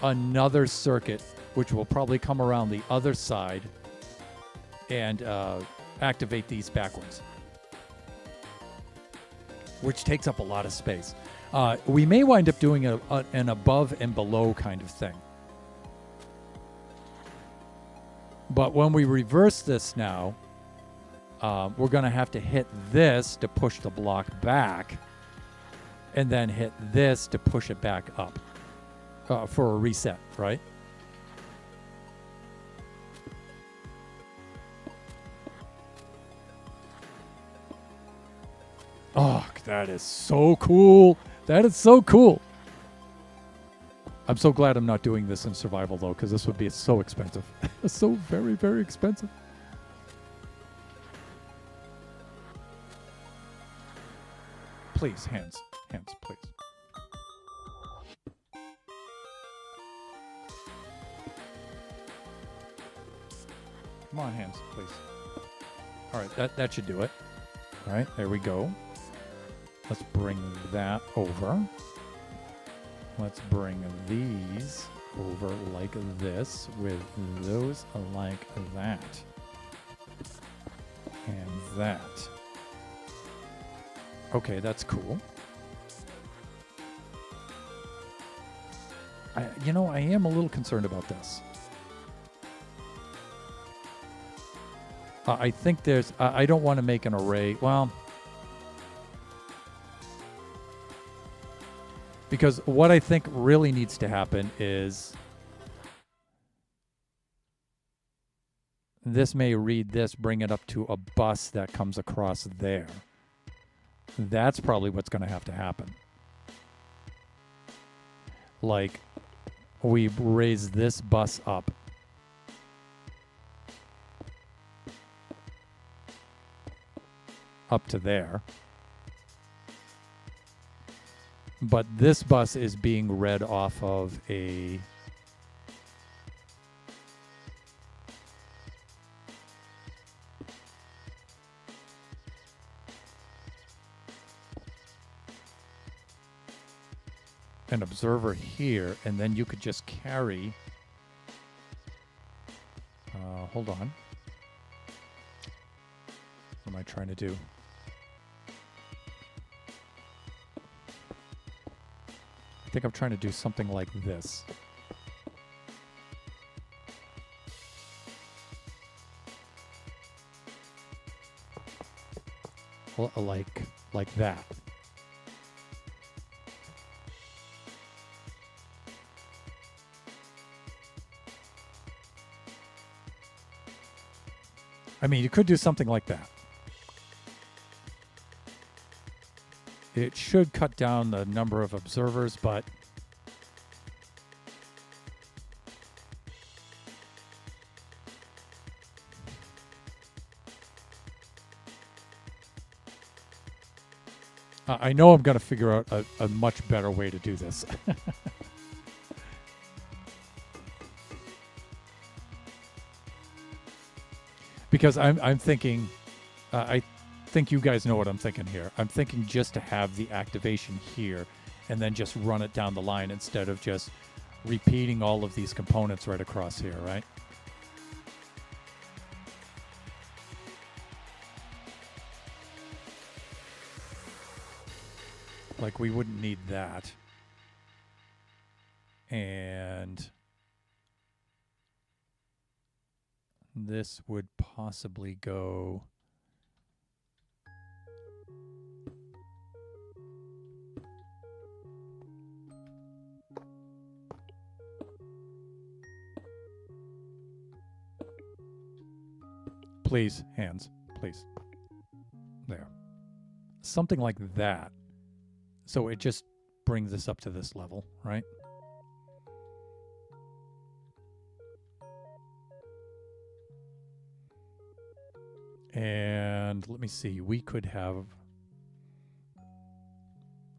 another circuit, which will probably come around the other side and activate these backwards, which takes up a lot of space. We may wind up doing an above and below kind of thing. But when we reverse this now, we're going to have to hit this to push the block back, and then hit this to push it back up for a reset, right? Oh, that is so cool. That is so cool. I'm so glad I'm not doing this in survival, though, because this would be so expensive. So very, very expensive. Please, hands, please. Come on, hands, please. All right, that should do it. All right, there we go. Let's bring that over. Let's bring these over like this with those like that. And that. Okay, that's cool. I am a little concerned about this. I think there's... I don't want to make an array. Well... Because what I think really needs to happen is... This may read this, bring it up to a bus that comes across there. That's probably what's going to have to happen. Like, we raise this bus up. Up to there. But this bus is being read off of a... an observer here, and then you could just carry... hold on. What am I trying to do? I think I'm trying to do something like this. Like that. I mean, you could do something like that. It should cut down the number of observers, but I know I'm going to figure out a much better way to do this. Because I'm thinking, I think you guys know what I'm thinking here. I'm thinking just to have the activation here and then just run it down the line instead of just repeating all of these components right across here, right? Like, we wouldn't need that. And this would possibly go... Please, hands, please. There. Something like that. So it just brings this up to this level, right? And let me see, we could have...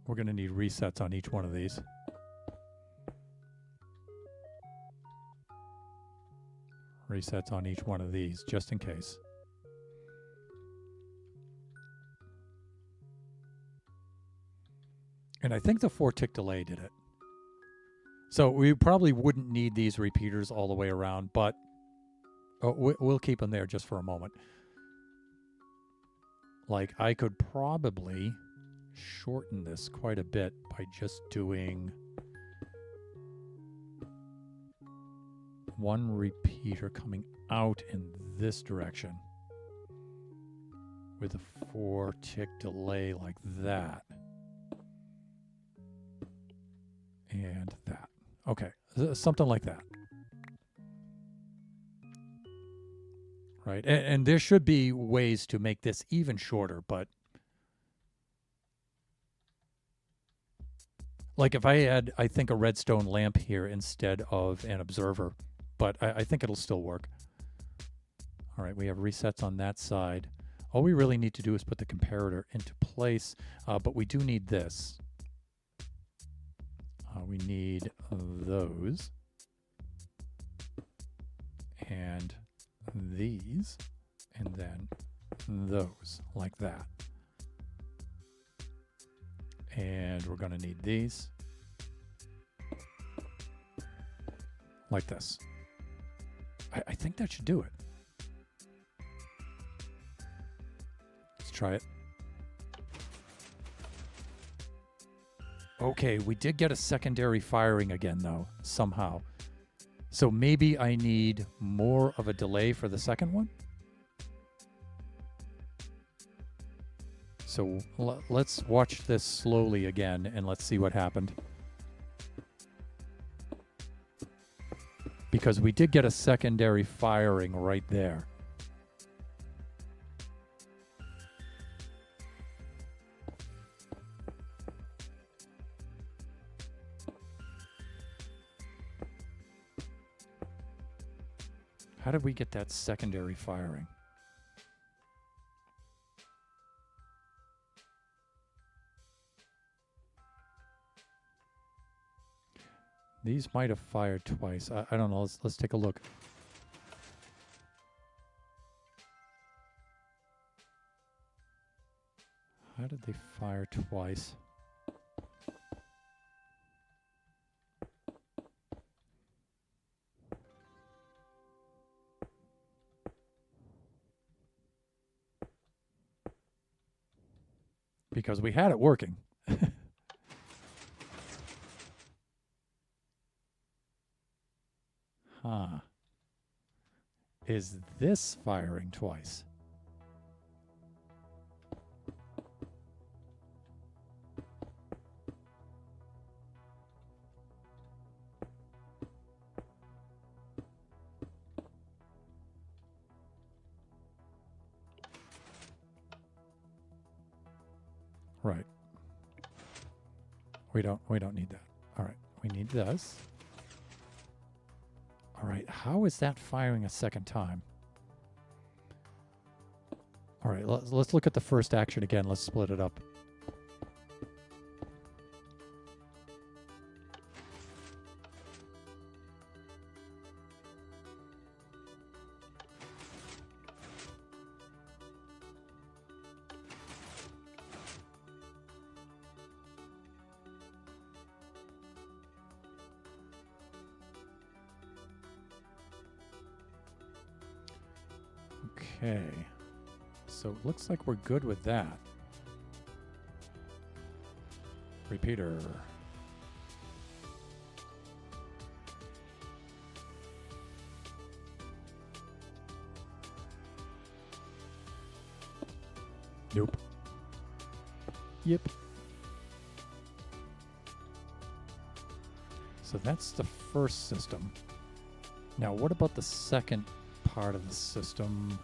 We're going to need resets on each one of these. Resets on each one of these, just in case. And I think the 4-tick delay did it. So we probably wouldn't need these repeaters all the way around, but we'll keep them there just for a moment. Like, I could probably shorten this quite a bit by just doing one repeater coming out in this direction with a 4-tick delay like that. And that. Okay, something like that. Right, and there should be ways to make this even shorter, but like if I had, I think, a redstone lamp here instead of an observer, but I think it'll still work. All right, we have resets on that side. All we really need to do is put the comparator into place, but we do need this. We need those and these, and then those like that. And we're going to need these like this. I think that should do it. Let's try it. Okay, we did get a secondary firing again, though, somehow. So maybe I need more of a delay for the second one? So let's watch this slowly again, and let's see what happened. Because we did get a secondary firing right there. How did we get that secondary firing? These might have fired twice. I don't know. Let's take a look. How did they fire twice? Because we had it working. Huh. Is this firing twice? Right. We don't need that. All right. We need this. All right. How is that firing a second time? All right. Let's look at the first action again. Let's split it up. Okay, so it looks like we're good with that. Repeater. Nope. Yep. So that's the first system. Now, what about the second part of the system?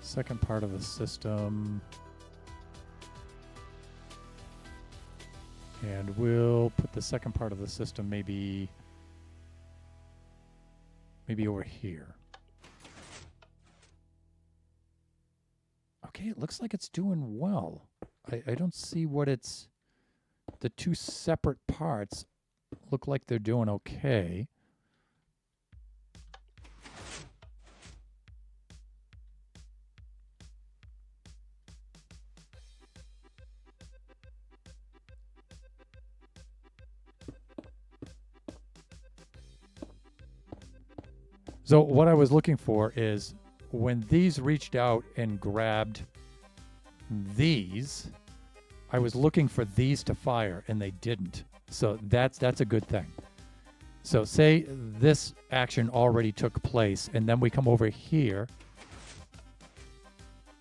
Second part of the system. And we'll put the second part of the system maybe over here. Okay, it looks like it's doing well. I don't see what it's... The two separate parts look like they're doing okay. So what I was looking for is when these reached out and grabbed these, I was looking for these to fire and they didn't. So that's a good thing. So say this action already took place and then we come over here.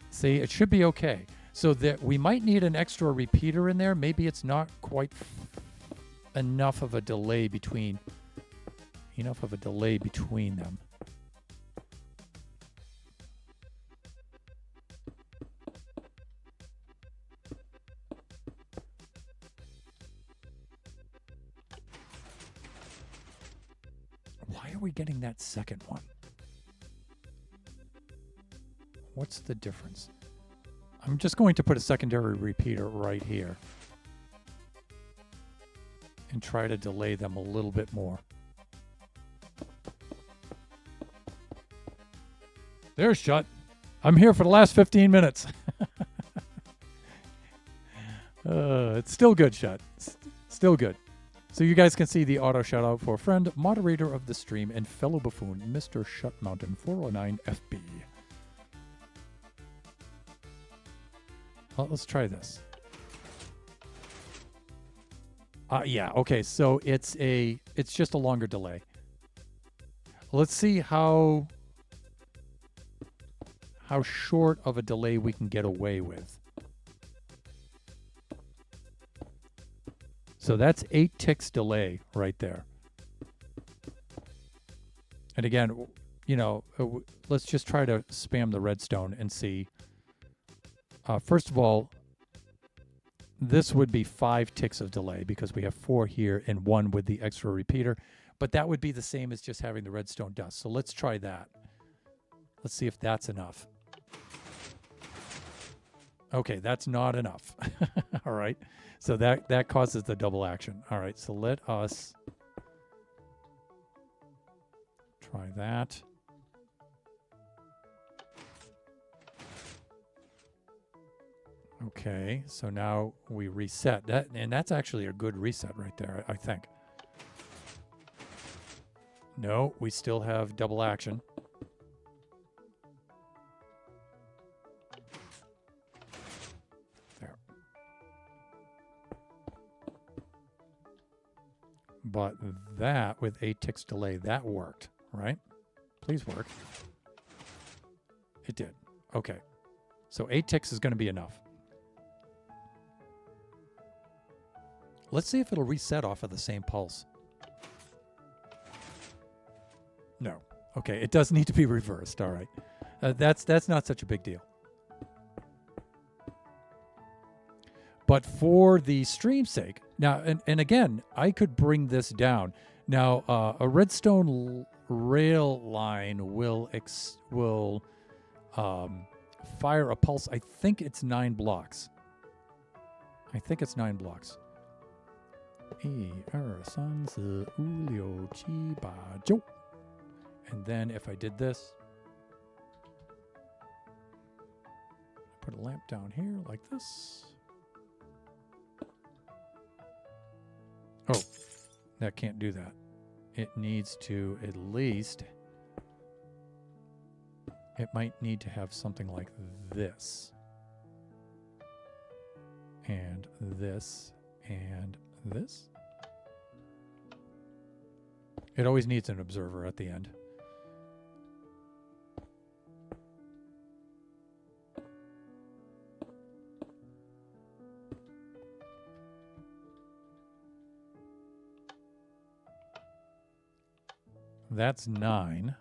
See, it should be okay. So that we might need an extra repeater in there. Maybe it's not quite enough of a delay between them. Why are we getting that second one? What's the difference? I'm just going to put a secondary repeater right here and try to delay them a little bit more. They're shut. I'm here for the last 15 minutes. It's still good, shut. Still good. So you guys can see the auto shout out for friend, moderator of the stream, and fellow buffoon, Mr. Shut Mountain 409 FB. Well, let's try this. Yeah, okay, so it's just a longer delay. Let's see how short of a delay we can get away with. So that's 8 ticks delay right there. And again, you know, let's just try to spam the redstone and see. First of all, this would be 5 ticks of delay because we have 4 here and 1 with the extra repeater. But that would be the same as just having the redstone dust. So let's try that. Let's see if that's enough. Okay, that's not enough. All right. So that causes the double action. All right, so let us try that. Okay, so now we reset that, and that's actually a good reset right there, I think. No, we still have double action. There. But that, with 8 ticks delay, that worked, right? Please work. It did. Okay. So 8 ticks is going to be enough. Let's see if it'll reset off of the same pulse. No. Okay, it does need to be reversed. All right. That's not such a big deal. But for the stream's sake, now, and again, I could bring this down. Now, a redstone rail line will fire a pulse. I think it's 9 blocks. I think it's 9 blocks. 1, 2, 3, 4, 5, 6, 7, 8. And then if I did this, put a lamp down here like this. Oh, that can't do that. It needs to at least, it might need to have something like this. And this, and this. It always needs an observer at the end. That's 9.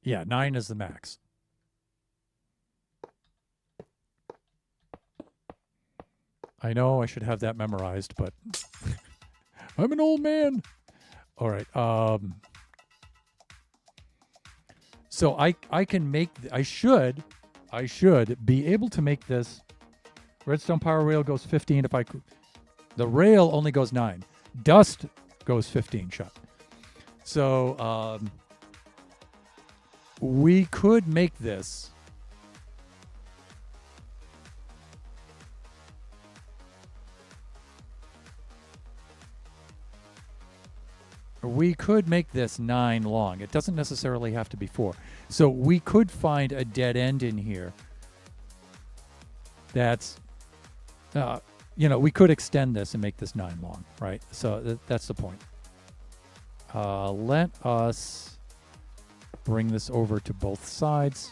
Yeah, 9 is the max. I know I should have that memorized, but I'm an old man. All right. So I can make, I should be able to make this. Redstone power rail goes 15 if I could. The rail only goes 9. Dust goes 15 shut. So we could make this. We could make this 9 long. It doesn't necessarily have to be 4. So we could find a dead end in here. That's, you know, we could extend this and make this 9 long, right? So that's the point. Let us bring this over to both sides.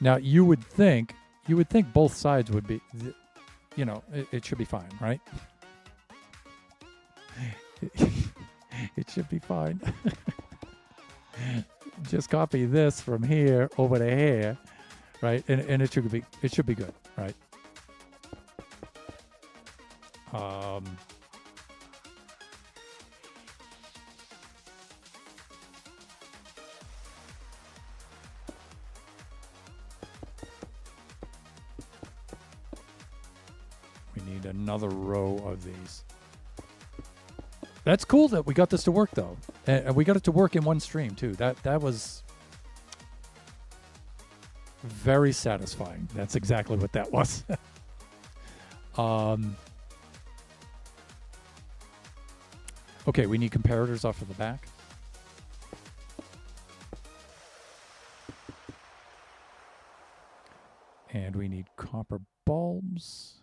Now you would think both sides would be, you know, it should be fine, right? It should be fine. Just copy this from here over to here, right? And it should be good, right? We We need another row of these. That's cool that we got this to work, though. And we got it to work in one stream, too. That was very satisfying. That's exactly what that was. Okay, we need comparators off of the back. And we need copper bulbs.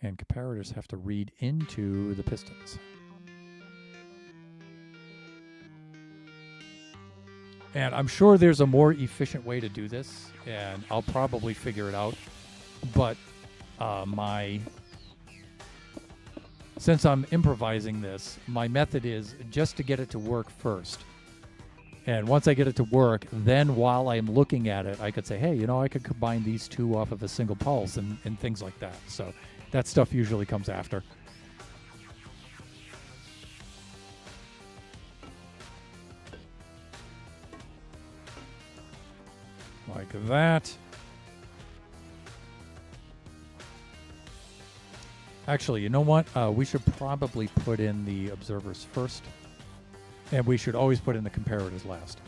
And comparators have to read into the pistons. And I'm sure there's a more efficient way to do this, and I'll probably figure it out. But since I'm improvising this, my method is just to get it to work first. And once I get it to work, then while I'm looking at it, I could say, hey, I could combine these two off of a single pulse and things like that. So that stuff usually comes after. Like that. Actually, you know what? We should probably put in the observers first. And we should always put in the comparators last.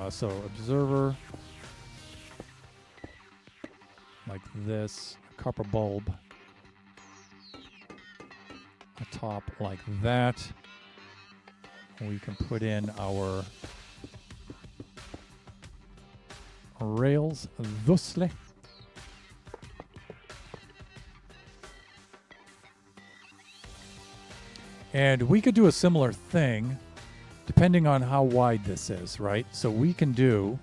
So observer, like this, copper bulb, a top like that. We can put in our rails thusly. And we could do a similar thing depending on how wide this is, right? So we can do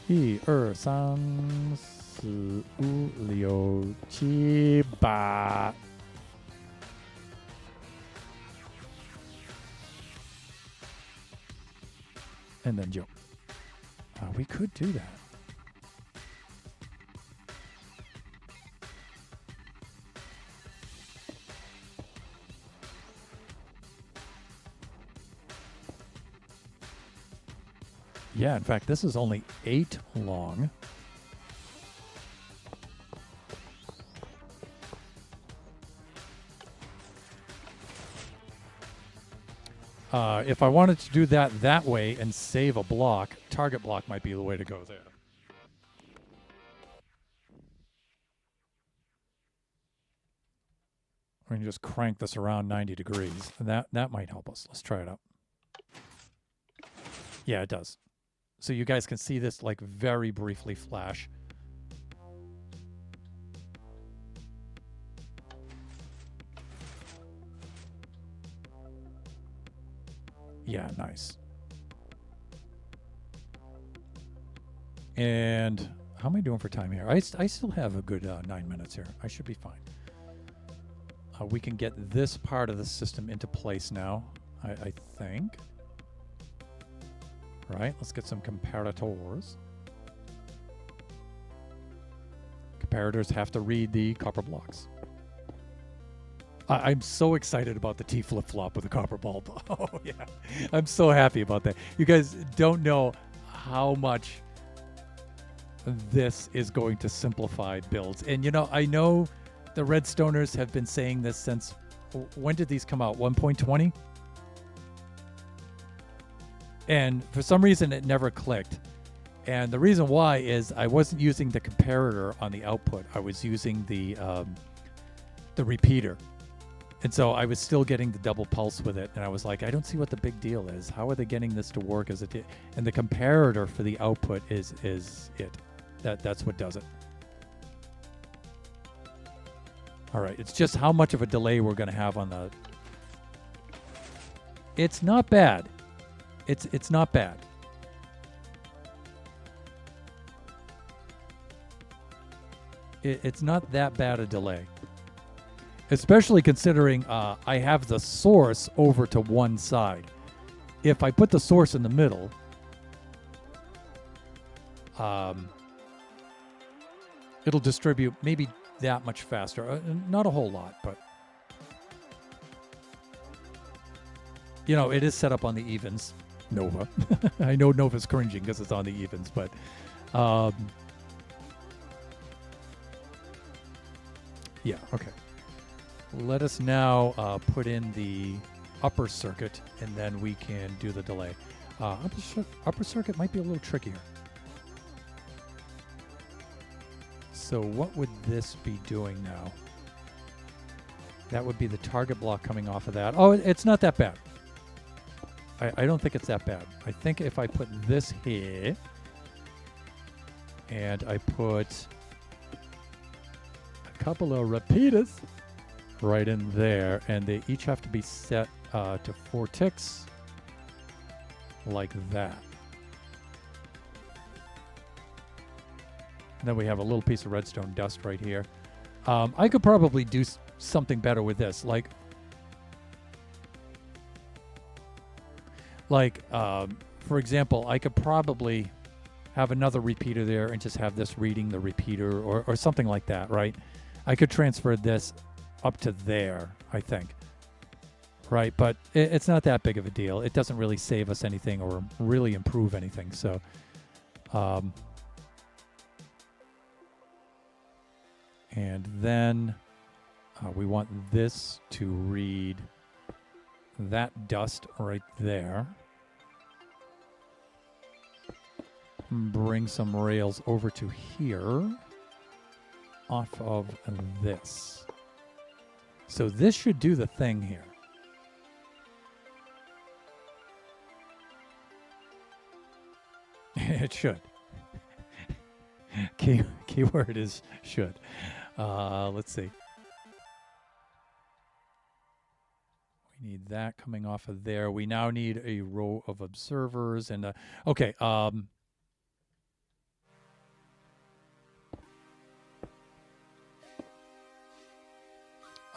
1、2、3、4、5、6、7、8。And then jump. We could do that. Yeah, in fact, this is only 8 long. If I wanted to do that way and save a block, target block might be the way to go there. We can just crank this around 90 degrees. And that might help us. Let's try it out. Yeah, it does. So you guys can see this like very briefly flash. Yeah, nice. And how am I doing for time here? I still have a good 9 minutes here. I should be fine. We can get this part of the system into place now, I think. Right, let's get some comparators. Comparators have to read the copper blocks. I'm so excited about the T flip-flop with the copper bulb. Oh, yeah. I'm so happy about that. You guys don't know how much this is going to simplify builds. And, I know the Redstoners have been saying this since... When did these come out? 1.20? And for some reason, it never clicked. And the reason why is I wasn't using the comparator on the output. I was using the repeater. And so I was still getting the double pulse with it. And I was like, I don't see what the big deal is. How are they getting this to work as it did? And the comparator for the output is it. That's what does it. All right. It's just how much of a delay we're going to have on the... It's not bad. It's not bad. It's not that bad a delay. Especially considering I have the source over to one side. If I put the source in the middle, it'll distribute maybe that much faster. Not a whole lot, but... it is set up on the evens. Nova. I know Nova's cringing because it's on the evens, but Yeah, okay. Let us now put in the upper circuit, and then we can do the delay. Upper circuit might be a little trickier. So what would this be doing now? That would be the target block coming off of that. Oh, it's not that bad. I don't think it's that bad. I think if I put this here, and I put a couple of repeaters right in there, and they each have to be set to 4 ticks, like that. And then we have a little piece of redstone dust right here. I could probably do something better with this, like for example, I could probably have another repeater there and just have this reading the repeater, or something like that, right? I could transfer this up to there, I think. Right, but it's not that big of a deal. It doesn't really save us anything or really improve anything. So, and then we want this to read that dust right there. Bring some rails over to here off of this. So this should do the thing here. It should. Keyword is should. Let's see. We need that coming off of there. We now need a row of observers and okay.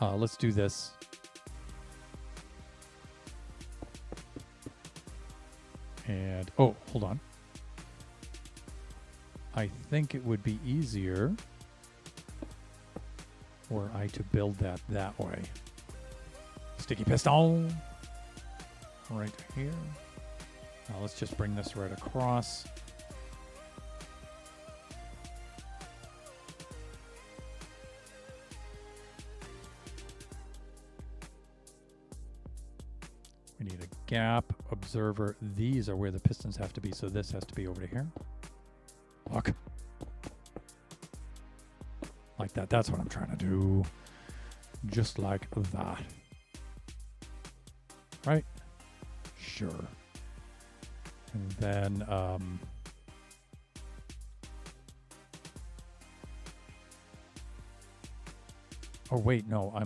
Let's do this. And oh, hold on. I think it would be easier were I to build that way. Sticky piston right here. Now let's just bring this right across. We need a gap observer. These are where the pistons have to be, so this has to be over to here. Look. Like that. That's what I'm trying to do. Just like that. Right? Sure. And then, oh, wait, no,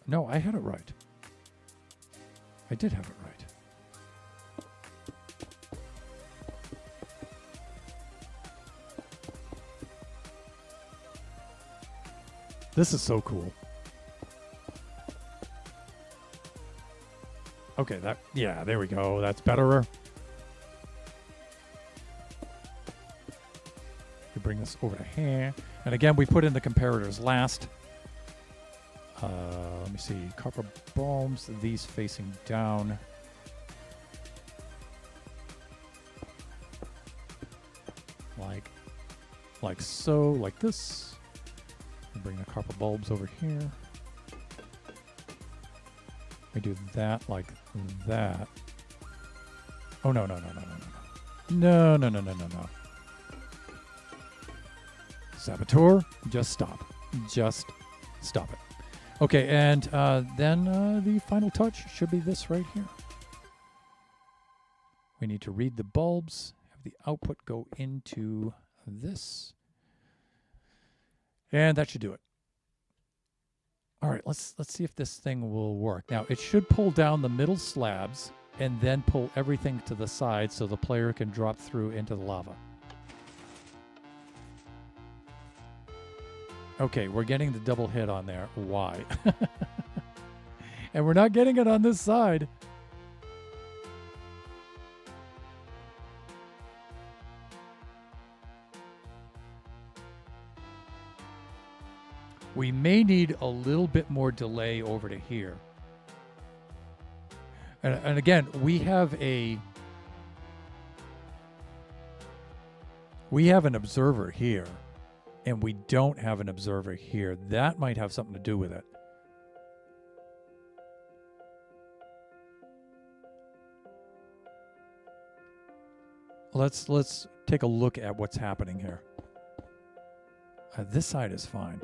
no, I had it right. I did have it right. This is so cool. Okay, yeah, there we go. That's better. We bring this over to here. And again, we put in the comparators last. Let me see. Copper bulbs, these facing down. Like so, like this. Bring the copper bulbs over here. We do that like that. Oh, no. No. Saboteur, just stop. Just stop it. Okay, and then the final touch should be this right here. We need to read the bulbs, have the output go into this. And that should do it. All right, let's see if this thing will work. Now, it should pull down the middle slabs and then pull everything to the side so the player can drop through into the lava. Okay, we're getting the double hit on there. Why? And we're not getting it on this side. We may need a little bit more delay over to here. And again, we have an observer here. and we don't have an observer here. That might have something to do with it. Let's take a look at what's happening here. This side is fine.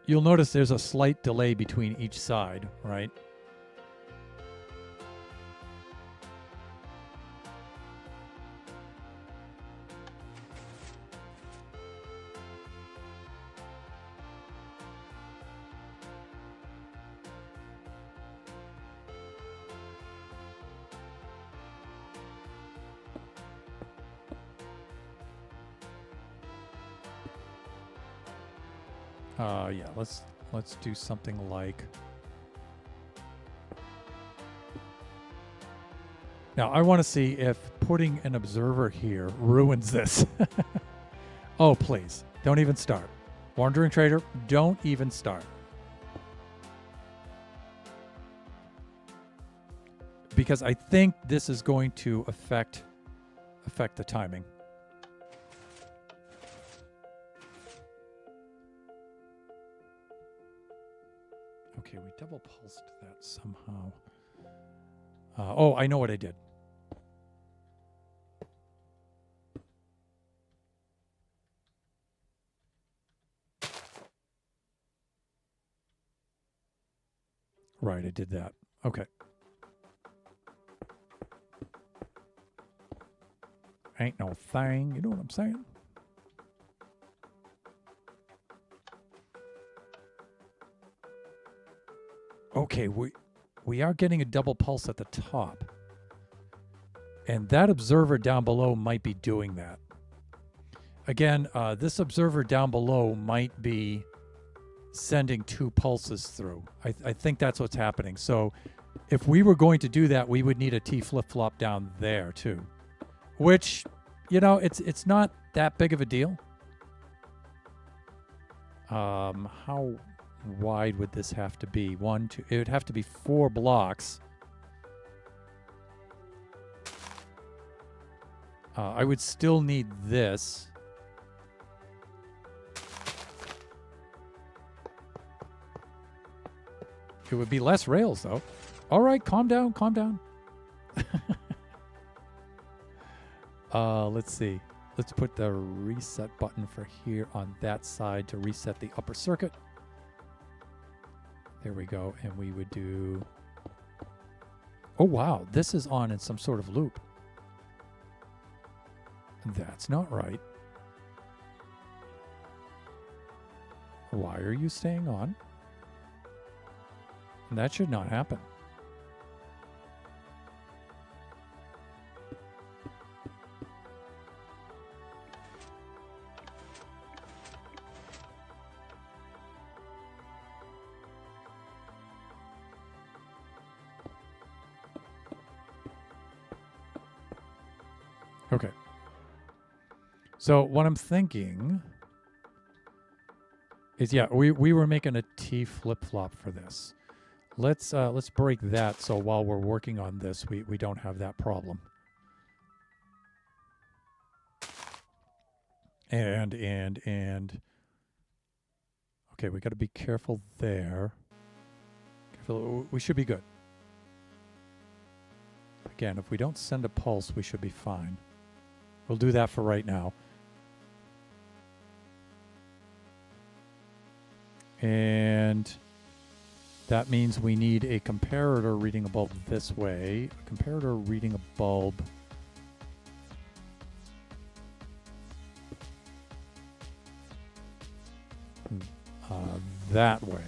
You'll notice there's a slight delay between each side, right? Yeah, let's do something like. Now I want to see if putting an observer here ruins this. Oh, please, don't even start. Wandering Trader, don't even start. Because I think this is going to affect the timing. Okay, we double pulsed that somehow. Oh, I know what I did. Right, I did that. Okay. Ain't no thing, you know what I'm saying? Okay, we are getting a double pulse at the top. And that observer down below might be doing that. Again, this observer down below might be sending 2 pulses through. I think that's what's happening. So if we were going to do that, we would need a T flip-flop down there too. Which, you know, it's not that big of a deal. How wide would this have to be? 1, 2, it would have to be 4 blocks. I would still need this. It would be less rails though. All right, calm down, calm down. Let's see. Let's put the reset button for here on that side to reset the upper circuit. There we go. And we would do... Oh, wow. This is on in some sort of loop. That's not right. Why are you staying on? That should not happen. Okay. So what I'm thinking is, yeah, we were making a T flip-flop for this. Let's break that so while we're working on this, we don't have that problem. And okay, we got to be careful there. Careful, we should be good. Again, if we don't send a pulse, we should be fine. We'll do that for right now. And that means we need a comparator reading a bulb this way. A comparator reading a bulb that way.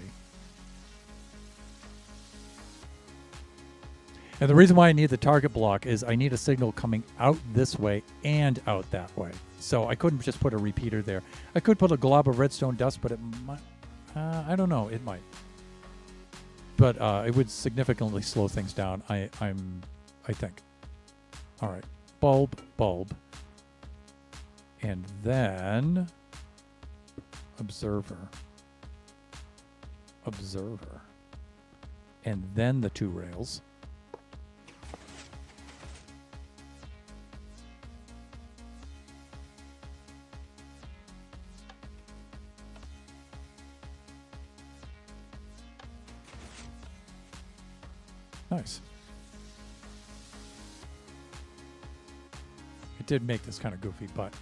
And the reason why I need the target block is I need a signal coming out this way and out that way. So I couldn't just put a repeater there. I could put a glob of redstone dust, but it might, I don't know, it might. But it would significantly slow things down, I think. All right, bulb. And then observer. And then the 2 rails. Nice. It did make this kind of goofy, but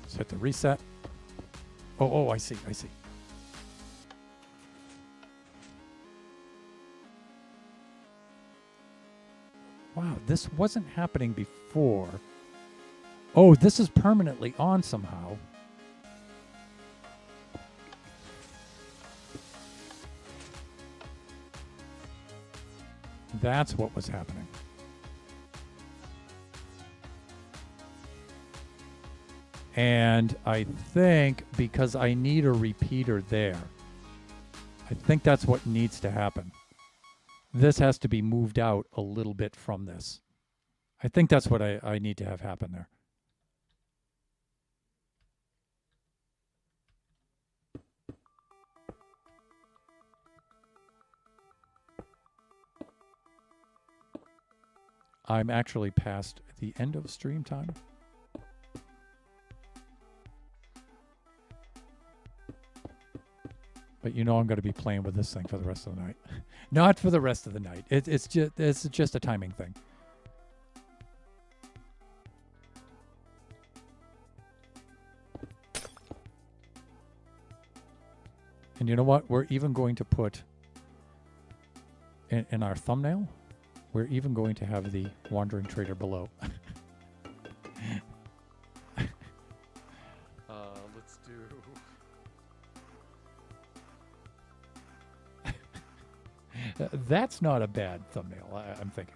let's hit the reset. Oh, I see. Wow, this wasn't happening before. Oh, this is permanently on somehow. That's what was happening. And I think because I need a repeater there, I think that's what needs to happen. This has to be moved out a little bit from this. I think that's what I need to have happen there. I'm actually past the end of stream time. But you know I'm going to be playing with this thing for the rest of the night. Not for the rest of the night. It's just a timing thing. And you know what? We're even going to put in our thumbnail, we're even going to have the Wandering Trader below. Let's do... That's not a bad thumbnail, I'm thinking.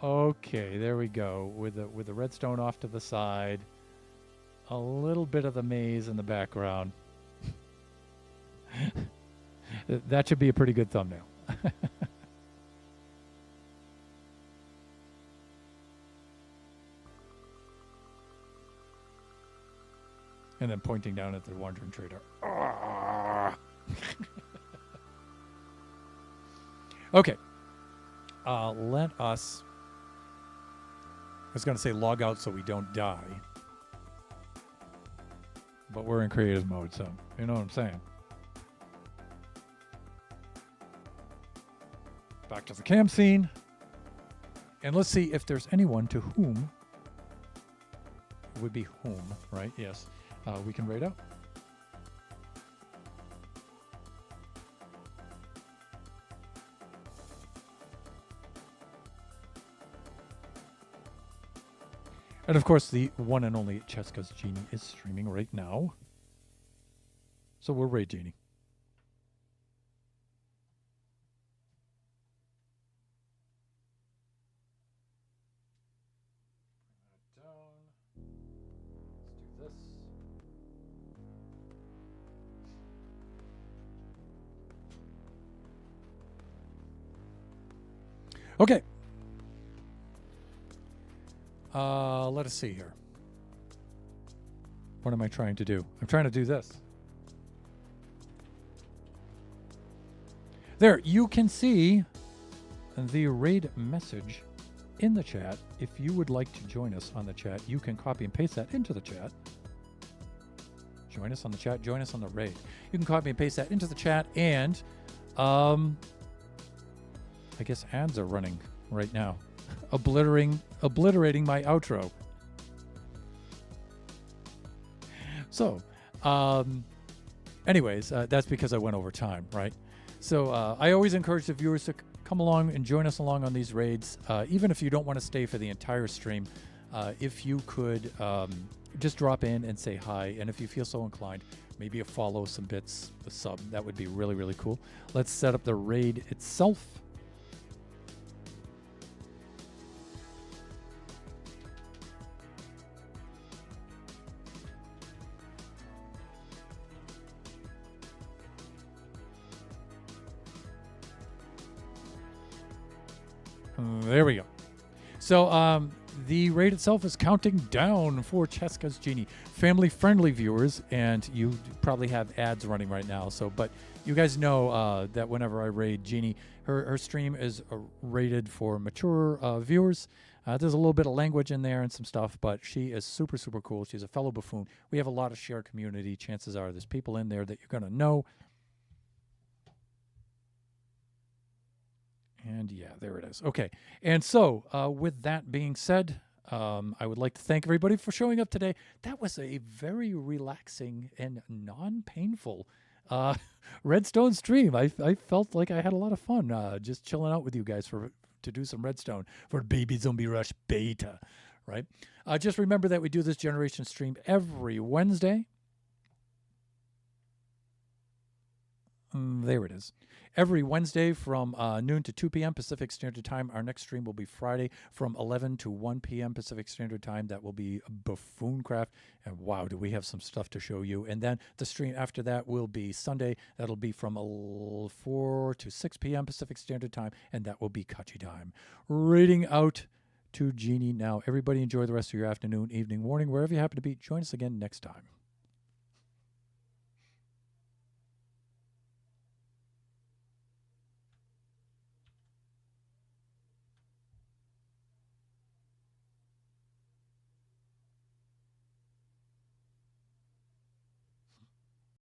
Okay, there we go. With the redstone off to the side. A little bit of the maze in the background. That should be a pretty good thumbnail. And then pointing down at the Wandering Trader. Okay. Let us... I was going to say log out so we don't die. But we're in creative mode, so you know what I'm saying. Back to the camp scene. And let's see if there's anyone to whom... It would be whom, right? Yes. We can raid out. And of course, the one and only Cheska's Genie is streaming right now. So we'll raid Genie. Let's do this. Okay. Let us see here. What am I trying to do? I'm trying to do this. There, you can see the raid message in the chat. If you would like to join us on the chat, you can copy and paste that into the chat. Join us on the chat. Join us on the raid. You can copy and paste that into the chat. And I guess ads are running right now. Obliterating my outro. So, anyways, that's because I went over time, right? So I always encourage the viewers to come along and join us along on these raids. Even if you don't want to stay for the entire stream, if you could just drop in and say hi. And if you feel so inclined, maybe a follow, some bits, a sub. That would be really, really cool. Let's set up the raid itself. There we go. So the raid itself is counting down for Cheska's Genie. Family-friendly viewers, and you probably have ads running right now. So, but you guys know that whenever I raid Genie, her stream is rated for mature viewers. There's a little bit of language in there and some stuff, but she is super, super cool. She's a fellow buffoon. We have a lot of shared community. Chances are there's people in there that you're going to know. And yeah, there it is. Okay. And so, with that being said, I would like to thank everybody for showing up today. That was a very relaxing and non-painful Redstone stream. I felt like I had a lot of fun just chilling out with you guys to do some Redstone for Baby Zombie Rush Beta, right? Just remember that we do this generation stream every Wednesday. There it is. Every Wednesday from noon to 2 p.m. Pacific Standard Time. Our next stream will be Friday from 11 to 1 p.m. Pacific Standard Time. That will be Buffooncraft. And wow, do we have some stuff to show you. And then the stream after that will be Sunday. That'll be from 4 to 6 p.m. Pacific Standard Time. And that will be Kachi Time. Reading out to Jeannie now. Everybody enjoy the rest of your afternoon, evening, morning, wherever you happen to be. Join us again next time.